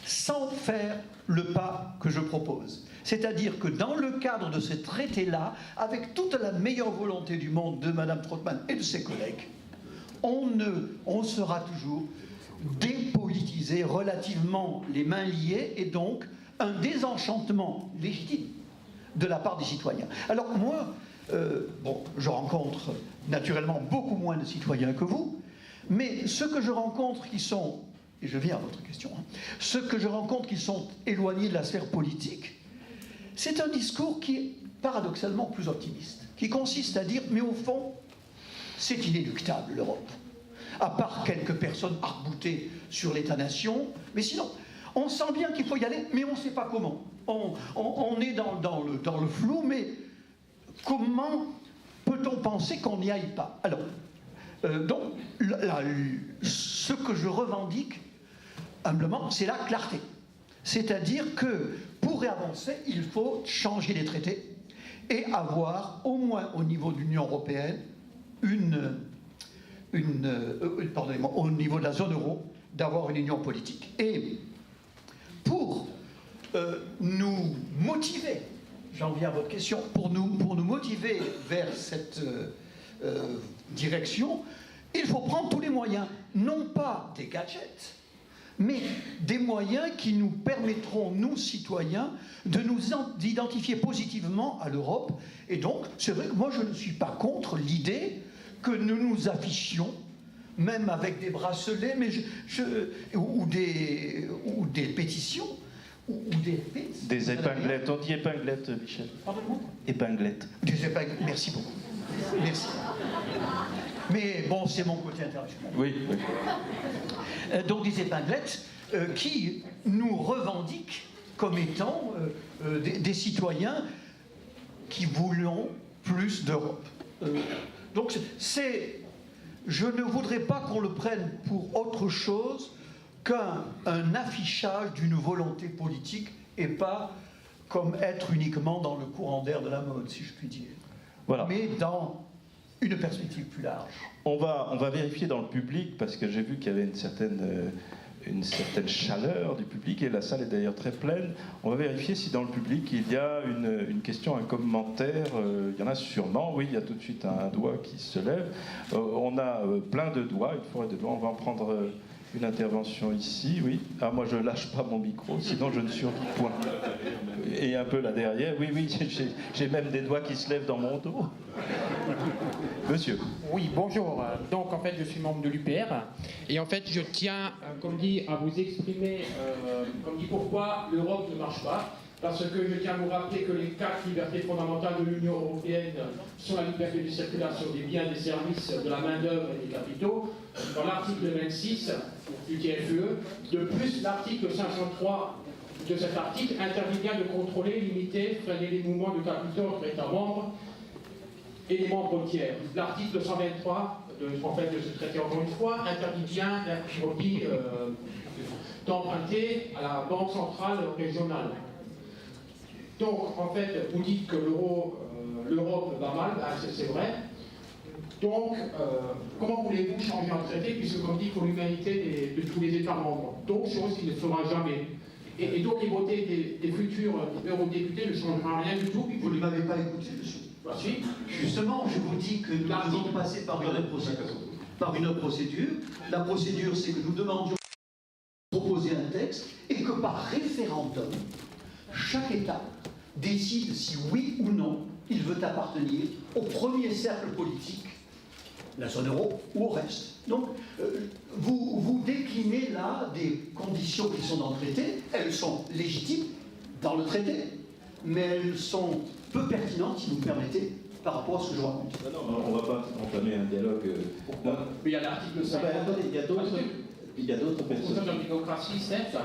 sans faire le pas que je propose. C'est-à-dire que dans le cadre de ce traité-là, avec toute la meilleure volonté du monde de Mme Trautmann et de ses collègues, on sera toujours dépolitisé, relativement les mains liées, et donc un désenchantement légitime de la part des citoyens. Alors moi, je rencontre naturellement beaucoup moins de citoyens que vous, mais ceux que je rencontre qui sont, et je viens à votre question, ceux que je rencontre qui sont éloignés de la sphère politique, c'est un discours qui est paradoxalement plus optimiste, qui consiste à dire, mais au fond, c'est inéluctable l'Europe. À part quelques personnes arc-boutées sur l'État-nation, mais sinon, on sent bien qu'il faut y aller, mais on ne sait pas comment. On est dans le flou, mais comment peut-on penser qu'on n'y aille pas? Alors, donc, ce que je revendique, humblement, c'est la clarté. C'est-à-dire que, pour avancer, il faut changer les traités et avoir, au moins au niveau de l'Union européenne, au niveau de la zone euro, d'avoir une union politique. Et pour nous motiver, j'en viens à votre question, pour nous motiver vers cette direction, il faut prendre tous les moyens, non pas des gadgets, mais des moyens qui nous permettront, nous citoyens, de nous identifier positivement à l'Europe. Et donc, c'est vrai que moi je ne suis pas contre l'idée que nous nous affichions, même avec des bracelets, ou des pétitions, ou des épinglettes. On dit épinglettes, Michel. Pardon-moi. Épinglettes. Des épinglettes. Merci beaucoup. Merci. Mais bon, c'est mon côté international. Oui. Donc des épinglettes qui nous revendiquent comme étant des citoyens qui voulons plus d'Europe. Donc je ne voudrais pas qu'on le prenne pour autre chose qu'un affichage d'une volonté politique et pas comme être uniquement dans le courant d'air de la mode, si je puis dire. Voilà. Mais dans une perspective plus large. On va vérifier dans le public, parce que j'ai vu qu'il y avait une certaine chaleur du public, et la salle est d'ailleurs très pleine. On va vérifier si dans le public il y a une question, un commentaire. Il y en a sûrement. Oui, il y a tout de suite un doigt qui se lève. On a plein de doigts, une forêt de doigts. On va en prendre une intervention ici, oui. Ah, moi je lâche pas mon micro, sinon je ne survis point. Et un peu là derrière, oui, j'ai même des doigts qui se lèvent dans mon dos. Monsieur. Oui, bonjour. Donc en fait je suis membre de l'UPR et en fait je tiens, comme dit, à vous exprimer, comme dit pourquoi l'Europe ne marche pas. Parce que je tiens à vous rappeler que les 4 libertés fondamentales de l'Union européenne sont la liberté de circulation des biens, des services, de la main-d'œuvre et des capitaux. Dans l'article 26 du TFUE, de plus, l'article 503 de cet article interdit bien de contrôler, limiter, freiner les mouvements de capitaux entre États membres et les membres tiers. L'article 123 de ce traité, encore une fois, interdit bien d'emprunter à la Banque centrale régionale. Donc, en fait, vous dites que l'Europe va mal, c'est vrai. Donc, comment voulez-vous changer un traité, puisque, comme dit, il faut l'humanité de tous les États membres. Donc, chose qui ne fera jamais. Et donc, les voter des futurs eurodéputés ne changera rien du tout. Vous ne m'avez pas écouté, monsieur. Si. Justement, je vous dis que nous devons passer par une autre procédure. La procédure, c'est que nous demandions de proposer un texte et que par référendum, chaque État décide si oui ou non il veut appartenir au premier cercle politique, la zone euro, ou au reste. Donc, vous déclinez là des conditions qui sont dans le traité, elles sont légitimes dans le traité. mais elles sont peu pertinentes, si vous me permettez, par rapport à ce que je raconte. Non, on ne va pas entamer un dialogue. Mais il y a l'article 5. Attendez, il y a d'autres personnes. Pour la démocratie, certes.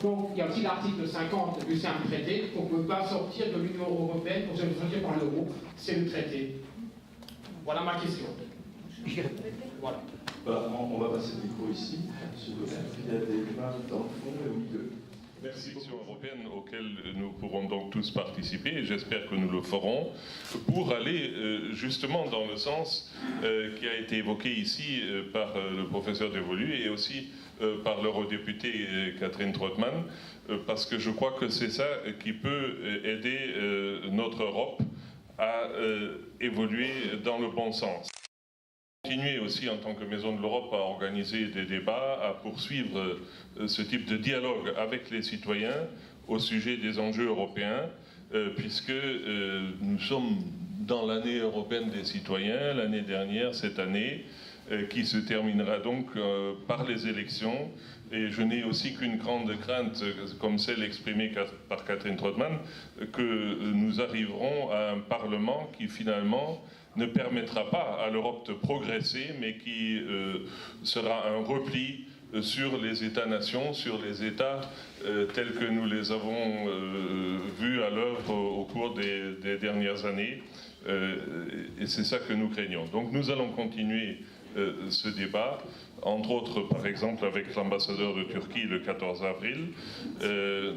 Donc, il y a aussi l'article 50 du simple traité. On ne peut pas sortir de l'Union européenne pour se sortir par l'euro. C'est le traité. Voilà ma question. J'y réponds. Voilà. On va passer le micro ici. Il y a des mains dans le fond et au milieu. Merci. L'élection européenne auquel nous pourrons donc tous participer, et j'espère que nous le ferons, pour aller justement dans le sens qui a été évoqué ici par le professeur Devolu et aussi par l'eurodéputée Catherine Trautmann, parce que je crois que c'est ça qui peut aider notre Europe à évoluer dans le bon sens. Continuer aussi en tant que Maison de l'Europe à organiser des débats, à poursuivre ce type de dialogue avec les citoyens au sujet des enjeux européens, puisque nous sommes dans l'année européenne des citoyens, l'année dernière, cette année, qui se terminera donc par les élections. Et je n'ai aussi qu'une grande crainte, comme celle exprimée par Catherine Trautmann, que nous arriverons à un Parlement qui finalement ne permettra pas à l'Europe de progresser, mais qui sera un repli sur les États-nations, sur les États tels que nous les avons vus à l'œuvre au cours des dernières années. Et c'est ça que nous craignons. Donc nous allons continuer ce débat, entre autres par exemple avec l'ambassadeur de Turquie le 14 avril.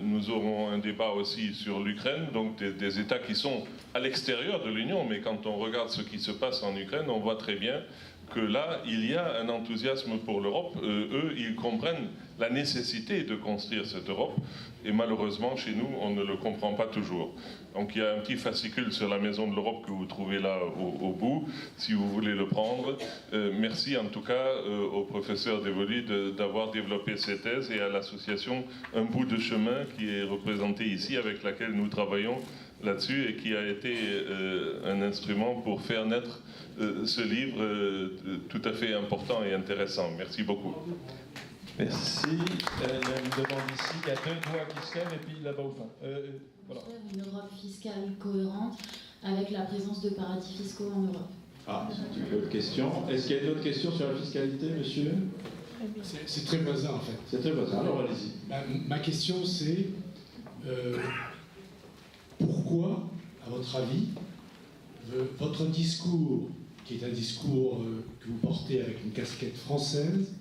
Nous aurons un débat aussi sur l'Ukraine, donc des États qui sont à l'extérieur de l'Union, mais quand on regarde ce qui se passe en Ukraine, on voit très bien que là, il y a un enthousiasme pour l'Europe. Eux, ils comprennent la nécessité de construire cette Europe, et malheureusement, chez nous, on ne le comprend pas toujours. Donc il y a un petit fascicule sur la Maison de l'Europe que vous trouvez là au bout, si vous voulez le prendre. Merci en tout cas au professeur Devolu d'avoir développé ces thèses et à l'association Un bout de chemin qui est représentée ici, avec laquelle nous travaillons là-dessus et qui a été un instrument pour faire naître ce livre tout à fait important et intéressant. Merci beaucoup. Merci. Il y a une demande ici, il y a deux doigts qui se lèvent et puis là-bas au fond. Voilà. Une Europe fiscale cohérente avec la présence de paradis fiscaux en Europe. Ah, c'est une autre question. Est-ce qu'il y a d'autres questions sur la fiscalité, monsieur? C'est très voisin en fait. C'est très voisin, alors allez-y. Ma question c'est pourquoi, à votre avis, votre discours, qui est un discours que vous portez avec une casquette française,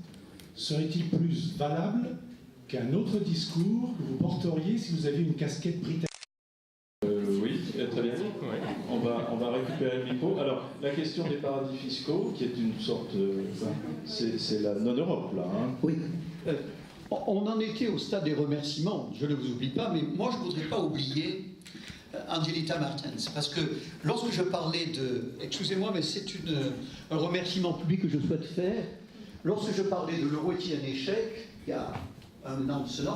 serait-il plus valable qu'un autre discours que vous porteriez si vous aviez une casquette britannique? Oui, très bien. On va récupérer le micro. Alors, la question des paradis fiscaux, qui est une sorte... c'est la non-Europe, là. Hein. Oui. On en était au stade des remerciements, je ne vous oublie pas, mais moi je ne voudrais pas oublier Angelita Martens, parce que lorsque je parlais de... Excusez-moi, mais c'est un remerciement public que je souhaite faire. Lorsque je parlais de l'euro est-il un échec, il y a un an de cela,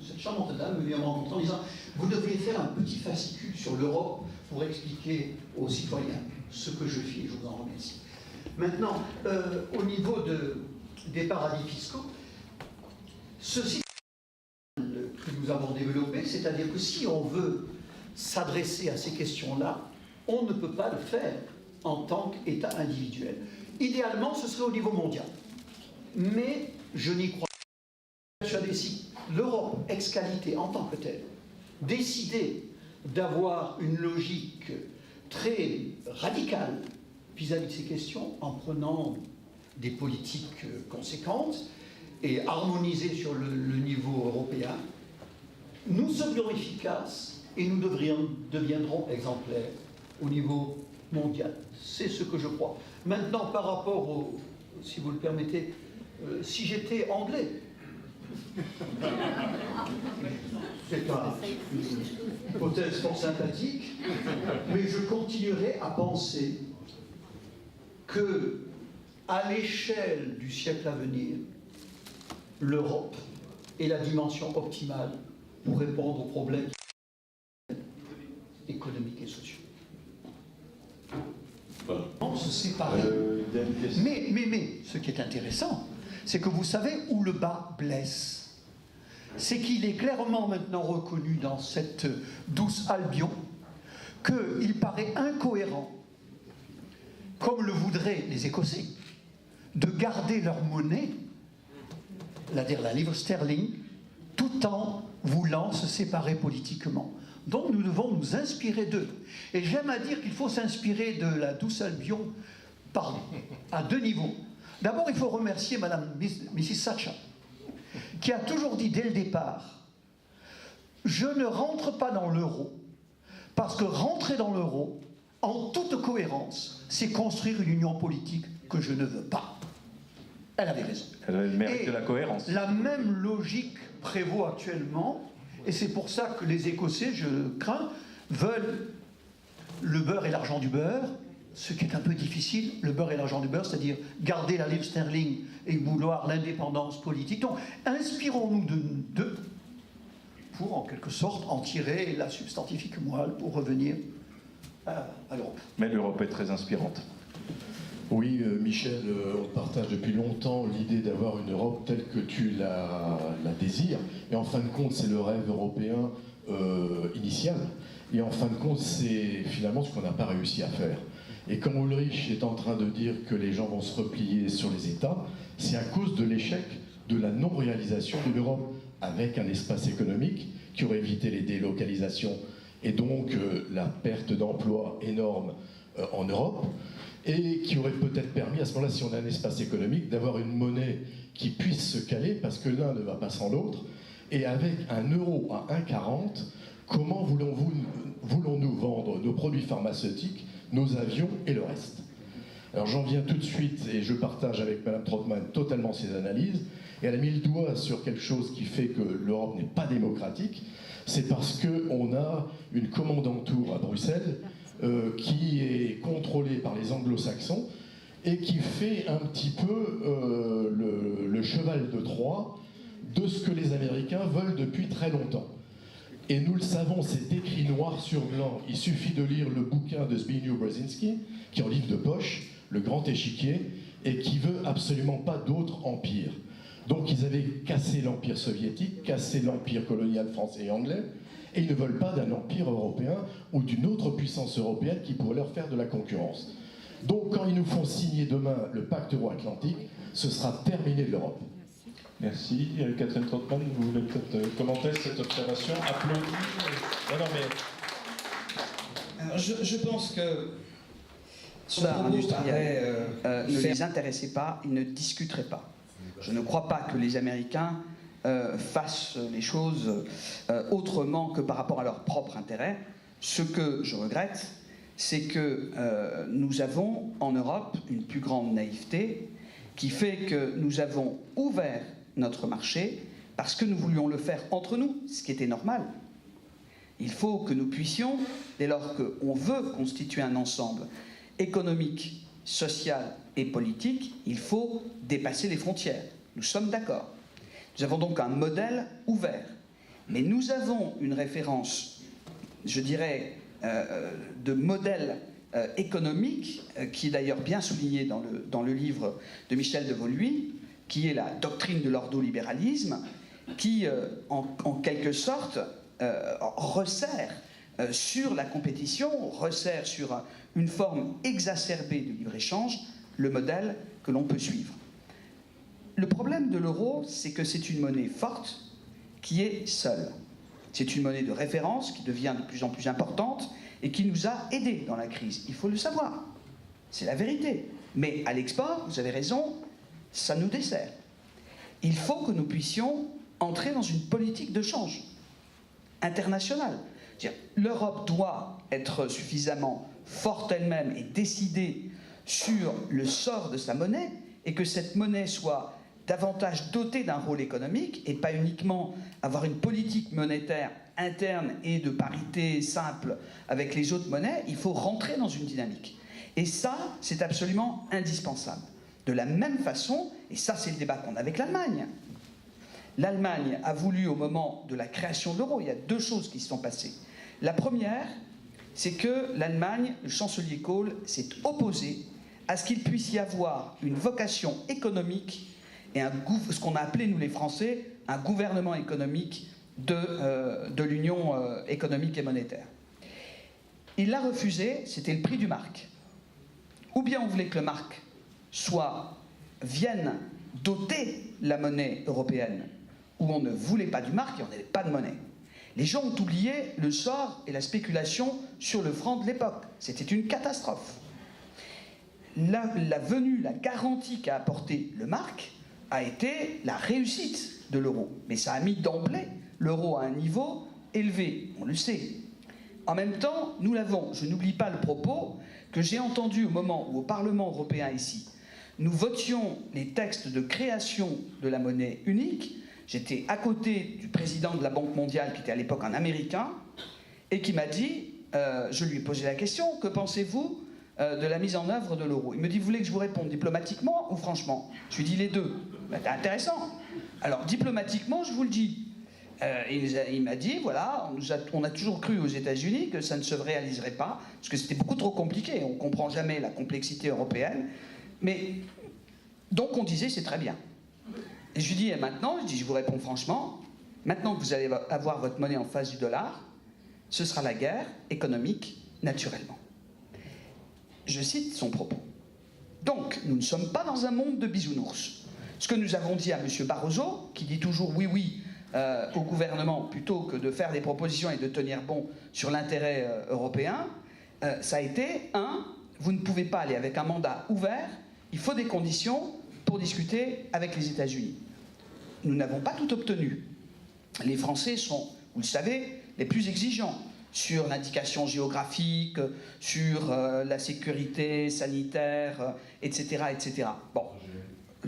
cette charmante dame me vient me rencontrer en disant « Vous devriez faire un petit fascicule sur l'Europe pour expliquer aux citoyens ce que je fais, je vous en remercie. » Maintenant, au niveau des paradis fiscaux, ceci que nous avons développé, c'est-à-dire que si on veut s'adresser à ces questions-là, on ne peut pas le faire en tant qu'État individuel. Idéalement, ce serait au niveau mondial. Mais je n'y crois pas. Si l'Europe ex-qualité en tant que telle décidait d'avoir une logique très radicale vis-à-vis de ces questions, en prenant des politiques conséquentes et harmonisées sur le niveau européen, nous serions efficaces et nous deviendrons exemplaires au niveau mondial. C'est ce que je crois. Maintenant, par rapport au, si vous le permettez, si j'étais anglais, c'est une hypothèse fort sympathique, mais je continuerai à penser que, à l'échelle du siècle à venir, l'Europe est la dimension optimale pour répondre aux problèmes économiques et sociaux. Voilà. On se sépare. Mais, ce qui est intéressant, c'est que vous savez où le bas blesse. C'est qu'il est clairement maintenant reconnu dans cette douce Albion qu'il paraît incohérent, comme le voudraient les Écossais, de garder leur monnaie, c'est-à-dire la livre sterling, tout en voulant se séparer politiquement. Donc nous devons nous inspirer d'eux. Et j'aime à dire qu'il faut s'inspirer de la douce Albion à deux niveaux. D'abord, il faut remercier Madame Mrs. Thatcher, qui a toujours dit dès le départ, je ne rentre pas dans l'euro, parce que rentrer dans l'euro, en toute cohérence, c'est construire une union politique que je ne veux pas. Elle avait raison. Elle avait le mérite Et de la cohérence. la même logique prévaut actuellement, et c'est pour ça que les Écossais, je crains, veulent le beurre et l'argent du beurre, ce qui est un peu difficile, le beurre et l'argent du beurre, c'est-à-dire garder la livre sterling et vouloir l'indépendance politique. Donc, inspirons-nous d'eux pour, en quelque sorte, en tirer la substantifique moelle pour revenir à l'Europe. Mais l'Europe est très inspirante. Oui, Michel, on partage depuis longtemps l'idée d'avoir une Europe telle que tu la désires. Et en fin de compte, c'est le rêve européen initial. Et en fin de compte, c'est finalement ce qu'on n'a pas réussi à faire. Et comme Ulrich est en train de dire que les gens vont se replier sur les États, c'est à cause de l'échec de la non-réalisation de l'Europe avec un espace économique qui aurait évité les délocalisations et donc la perte d'emplois énorme en Europe, et qui aurait peut-être permis, à ce moment-là, si on a un espace économique, d'avoir une monnaie qui puisse se caler, parce que l'un ne va pas sans l'autre, et avec un euro à 1,40, comment voulons-nous vendre nos produits pharmaceutiques, nos avions et le reste? Alors j'en viens tout de suite, et je partage avec Mme Trautmann totalement ses analyses, et elle a mis le doigt sur quelque chose qui fait que l'Europe n'est pas démocratique, c'est parce qu'on a une commandanture à Bruxelles qui est contrôlée par les anglo-saxons et qui fait un petit peu le cheval de Troie de ce que les Américains veulent depuis très longtemps. Et nous le savons, c'est écrit noir sur blanc. Il suffit de lire le bouquin de Zbigniew Brzezinski, qui est en livre de poche, Le Grand Échiquier, et qui veut absolument pas d'autre empire. Donc ils avaient cassé l'empire soviétique, cassé l'empire colonial français et anglais, et ils ne veulent pas d'un empire européen ou d'une autre puissance européenne qui pourrait leur faire de la concurrence. Donc quand ils nous font signer demain le pacte euro-atlantique, ce sera terminé de l'Europe. Merci. Catherine Trautmann, vous voulez peut-être commenter cette observation? Applaudie. Non, mais... Alors, je pense que ce industriel ne les intéressait pas, ils ne discuteraient pas. Je ne crois pas que les Américains fassent les choses autrement que par rapport à leur propre intérêt. Ce que je regrette, c'est que nous avons en Europe une plus grande naïveté qui fait que nous avons ouvert notre marché parce que nous voulions le faire entre nous, ce qui était normal. Il faut que nous puissions, dès lors qu'on veut constituer un ensemble économique, social et politique, il faut dépasser les frontières. Nous sommes d'accord. Nous avons donc un modèle ouvert. Mais nous avons une référence, je dirais, de modèle économique, qui est d'ailleurs bien souligné dans le livre de Michel de Vauluis, qui est la doctrine de l'ordolibéralisme, qui, en quelque sorte, resserre sur la compétition, resserre sur une forme exacerbée de libre-échange, le modèle que l'on peut suivre. Le problème de l'euro, c'est que c'est une monnaie forte qui est seule. C'est une monnaie de référence qui devient de plus en plus importante et qui nous a aidés dans la crise. Il faut le savoir. C'est la vérité. Mais à l'export, vous avez raison, ça nous dessert. Il faut que nous puissions entrer dans une politique de change internationale. L'Europe doit être suffisamment forte elle-même et décider sur le sort de sa monnaie, et que cette monnaie soit davantage dotée d'un rôle économique et pas uniquement avoir une politique monétaire interne et de parité simple avec les autres monnaies. Il faut rentrer dans une dynamique. Et ça, c'est absolument indispensable. De la même façon, et ça c'est le débat qu'on a avec l'Allemagne, l'Allemagne a voulu, au moment de la création de l'euro, il y a deux choses qui se sont passées. La première, c'est que l'Allemagne, le chancelier Kohl, s'est opposé à ce qu'il puisse y avoir une vocation économique et ce qu'on a appelé, nous les Français, un gouvernement économique de l'Union économique et monétaire. Il l'a refusé, c'était le prix du mark. Ou bien on voulait que le mark vienne doter la monnaie européenne, ou on ne voulait pas du mark et on n'avait pas de monnaie. Les gens ont oublié le sort et la spéculation sur le franc de l'époque. C'était une catastrophe. La venue, la garantie qu'a apporté le mark a été la réussite de l'euro. Mais ça a mis d'emblée l'euro à un niveau élevé, on le sait. En même temps, nous l'avons, je n'oublie pas le propos que j'ai entendu au moment où au Parlement européen ici, nous votions les textes de création de la monnaie unique. J'étais à côté du président de la Banque mondiale, qui était à l'époque un Américain, et qui m'a dit, je lui ai posé la question, que pensez-vous de la mise en œuvre de l'euro? Il me dit, vous voulez que je vous réponde diplomatiquement ou franchement? Je lui ai dit les deux. Ben, c'est intéressant. Alors, diplomatiquement, je vous le dis. Il m'a dit, voilà, on a toujours cru aux États-Unis que ça ne se réaliserait pas, parce que c'était beaucoup trop compliqué. On ne comprend jamais la complexité européenne. Mais, donc on disait, c'est très bien. Et je lui dis, et maintenant, je vous réponds franchement, maintenant que vous allez avoir votre monnaie en face du dollar, ce sera la guerre économique naturellement. Je cite son propos. Donc, nous ne sommes pas dans un monde de bisounours. Ce que nous avons dit à M. Barroso, qui dit toujours oui, oui au gouvernement, plutôt que de faire des propositions et de tenir bon sur l'intérêt européen, ça a été, vous ne pouvez pas aller avec un mandat ouvert, il faut des conditions pour discuter avec les États-Unis. Nous n'avons pas tout obtenu. Les Français sont, vous le savez, les plus exigeants sur l'indication géographique, sur la sécurité sanitaire, etc., etc. Bon,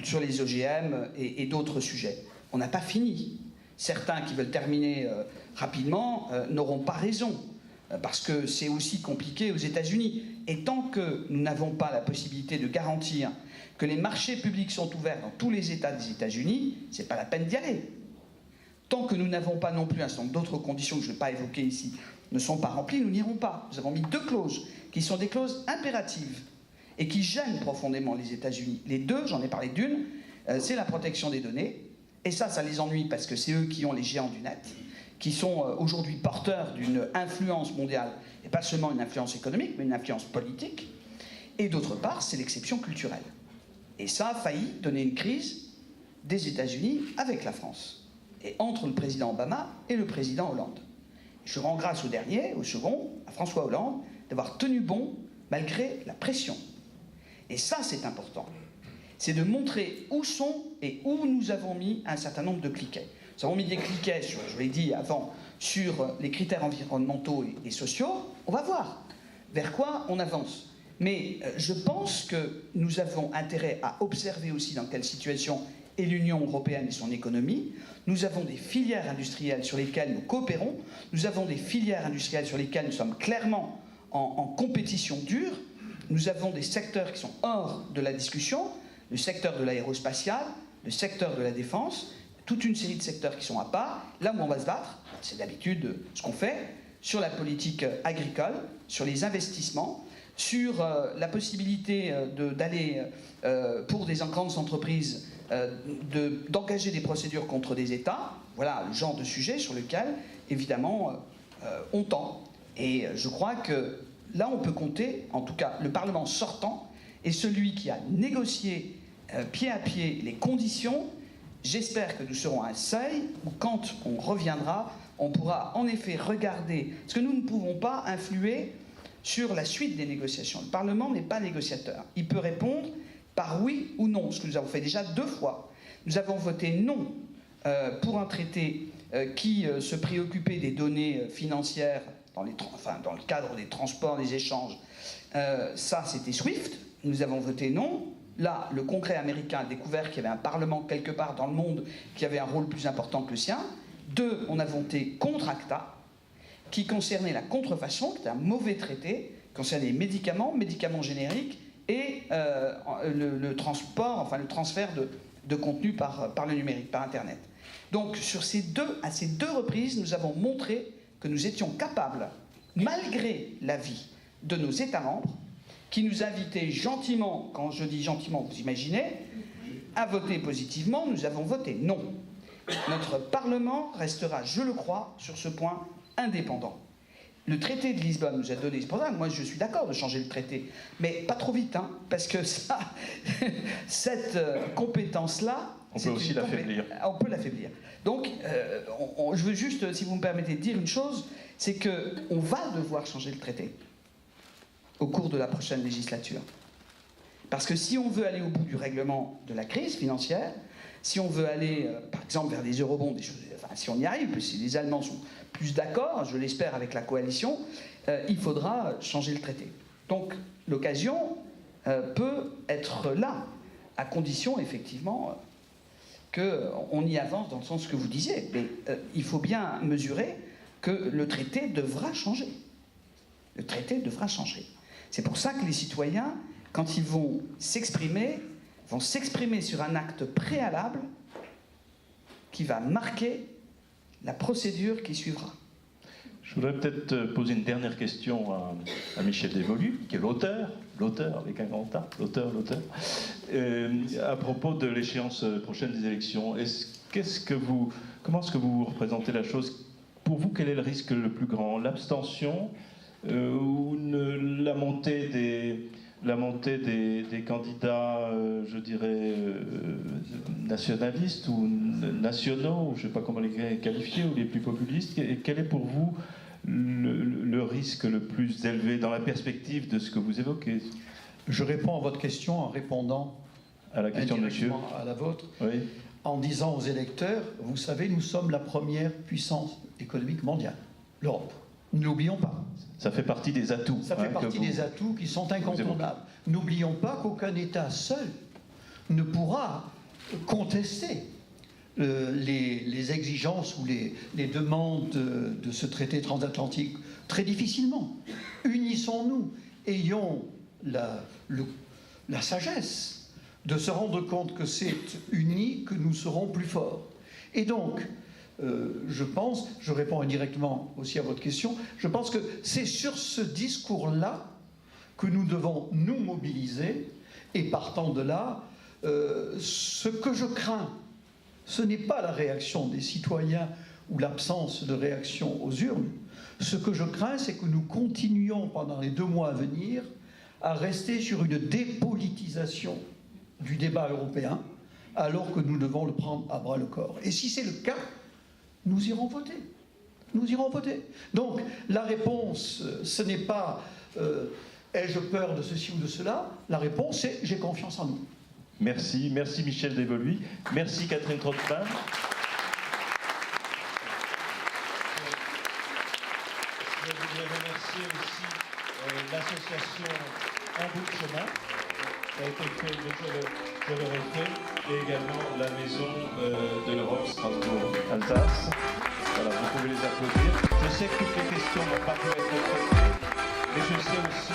sur les OGM et d'autres sujets. On n'a pas fini. Certains qui veulent terminer rapidement n'auront pas raison, parce que c'est aussi compliqué aux États-Unis. Et tant que nous n'avons pas la possibilité de garantir que les marchés publics sont ouverts dans tous les États des États-Unis, c'est pas la peine d'y aller. Tant que nous n'avons pas non plus un certain nombre d'autres conditions que je ne vais pas évoquer ici, ne sont pas remplies, nous n'irons pas. Nous avons mis 2 clauses, qui sont des clauses impératives, et qui gênent profondément les États-Unis. Les deux, j'en ai parlé d'une, c'est la protection des données, et ça les ennuie parce que c'est eux qui ont les géants du net, qui sont aujourd'hui porteurs d'une influence mondiale, et pas seulement une influence économique, mais une influence politique. Et d'autre part, c'est l'exception culturelle. Et ça a failli donner une crise des États-Unis avec la France, et entre le président Obama et le président Hollande. Je rends grâce au dernier, au second, à François Hollande, d'avoir tenu bon malgré la pression. Et ça, c'est important. C'est de montrer où sont et où nous avons mis un certain nombre de cliquets. Nous avons mis des cliquets, je l'ai dit avant, sur les critères environnementaux et sociaux. On va voir vers quoi on avance. Mais je pense que nous avons intérêt à observer aussi dans quelle situation est l'Union européenne et son économie. Nous avons des filières industrielles sur lesquelles nous coopérons. Nous avons des filières industrielles sur lesquelles nous sommes clairement en compétition dure. Nous avons des secteurs qui sont hors de la discussion, le secteur de l'aérospatial, le secteur de la défense, toute une série de secteurs qui sont à part. Là où on va se battre, c'est d'habitude ce qu'on fait, sur la politique agricole, sur les investissements, sur la possibilité d'aller, pour des grandes entreprises, d'engager des procédures contre des États. Voilà le genre de sujet sur lequel, évidemment, on tend. Et je crois que là, on peut compter, en tout cas, le Parlement sortant est celui qui a négocié pied à pied les conditions. J'espère que nous serons à un seuil où, quand on reviendra, on pourra en effet regarder, parce que nous ne pouvons pas influer sur la suite des négociations. Le Parlement n'est pas négociateur. Il peut répondre par oui ou non, ce que nous avons fait déjà 2 fois. Nous avons voté non pour un traité qui se préoccupait des données financières dans le cadre des transports, des échanges. Ça, c'était SWIFT. Nous avons voté non. Là, le Congrès américain a découvert qu'il y avait un Parlement quelque part dans le monde qui avait un rôle plus important que le sien. 2, on a voté contre ACTA, qui concernait la contrefaçon, qui était un mauvais traité, qui concernait les médicaments génériques, et le transport, enfin le transfert de contenu par le numérique, par Internet. Donc, à ces deux reprises, nous avons montré que nous étions capables, malgré l'avis de nos États membres, qui nous invitaient gentiment, quand je dis gentiment, vous imaginez, à voter positivement. Nous avons voté non. Notre Parlement restera, je le crois, sur ce point indépendant. Le traité de Lisbonne nous a donné, c'est pour ça que moi je suis d'accord de changer le traité, mais pas trop vite, hein, parce que ça, cette compétence-là... On peut aussi l'affaiblir. On peut l'affaiblir. Donc, je veux juste, si vous me permettez de dire une chose, c'est qu'on va devoir changer le traité au cours de la prochaine législature. Parce que si on veut aller au bout du règlement de la crise financière, si on veut aller, par exemple, vers des eurobonds, des choses, enfin, si on y arrive, si les Allemands sont plus d'accord, je l'espère avec la coalition, il faudra changer le traité. Donc l'occasion peut être là, à condition effectivement qu'on y avance dans le sens que vous disiez. Mais il faut bien mesurer que le traité devra changer. Le traité devra changer. C'est pour ça que les citoyens, quand ils vont s'exprimer sur un acte préalable qui va marquer la procédure qui suivra. Je voudrais peut-être poser une dernière question à Michel Devolue, qui est l'auteur avec un grand A, l'auteur, à propos de l'échéance prochaine des élections. Comment est-ce que vous représentez la chose? Pour vous, quel est le risque le plus grand? L'abstention ou la montée des candidats, je dirais, nationalistes ou nationaux, ou je ne sais pas comment les qualifier, ou les plus populistes? Et quel est pour vous le risque le plus élevé dans la perspective de ce que vous évoquez? Je réponds à votre question en répondant à la question de monsieur, à la vôtre, oui. En disant aux électeurs, vous savez, nous sommes la première puissance économique mondiale, l'Europe. Ne l'oublions pas. Ça fait partie des atouts. Ça fait partie des atouts qui sont incontournables. N'oublions pas qu'aucun État seul ne pourra contester les exigences ou les demandes de ce traité transatlantique très difficilement. Unissons-nous, ayons la sagesse de se rendre compte que c'est unis que nous serons plus forts. Et donc, je pense, je réponds indirectement aussi à votre question, je pense que c'est sur ce discours-là que nous devons nous mobiliser, et partant de là, ce que je crains, ce n'est pas la réaction des citoyens ou l'absence de réaction aux urnes. Ce que je crains, c'est que nous continuions pendant les 2 mois à venir à rester sur une dépolitisation du débat européen, alors que nous devons le prendre à bras-le-corps. Et si c'est le cas, nous irons voter. Nous irons voter. Donc, la réponse, ce n'est pas ai-je peur de ceci ou de cela. La réponse, c'est j'ai confiance en nous. Merci. Merci Michel Devolue. Merci Catherine Trottmann. Je voudrais remercier aussi l'association Un bout de chemin. Ça a été fait, je le refais, et également la Maison de l'Europe Strasbourg-Alsace. Voilà, vous pouvez les applaudir. Je sais que toutes les questions n'ont pas pu être traitées, mais je sais aussi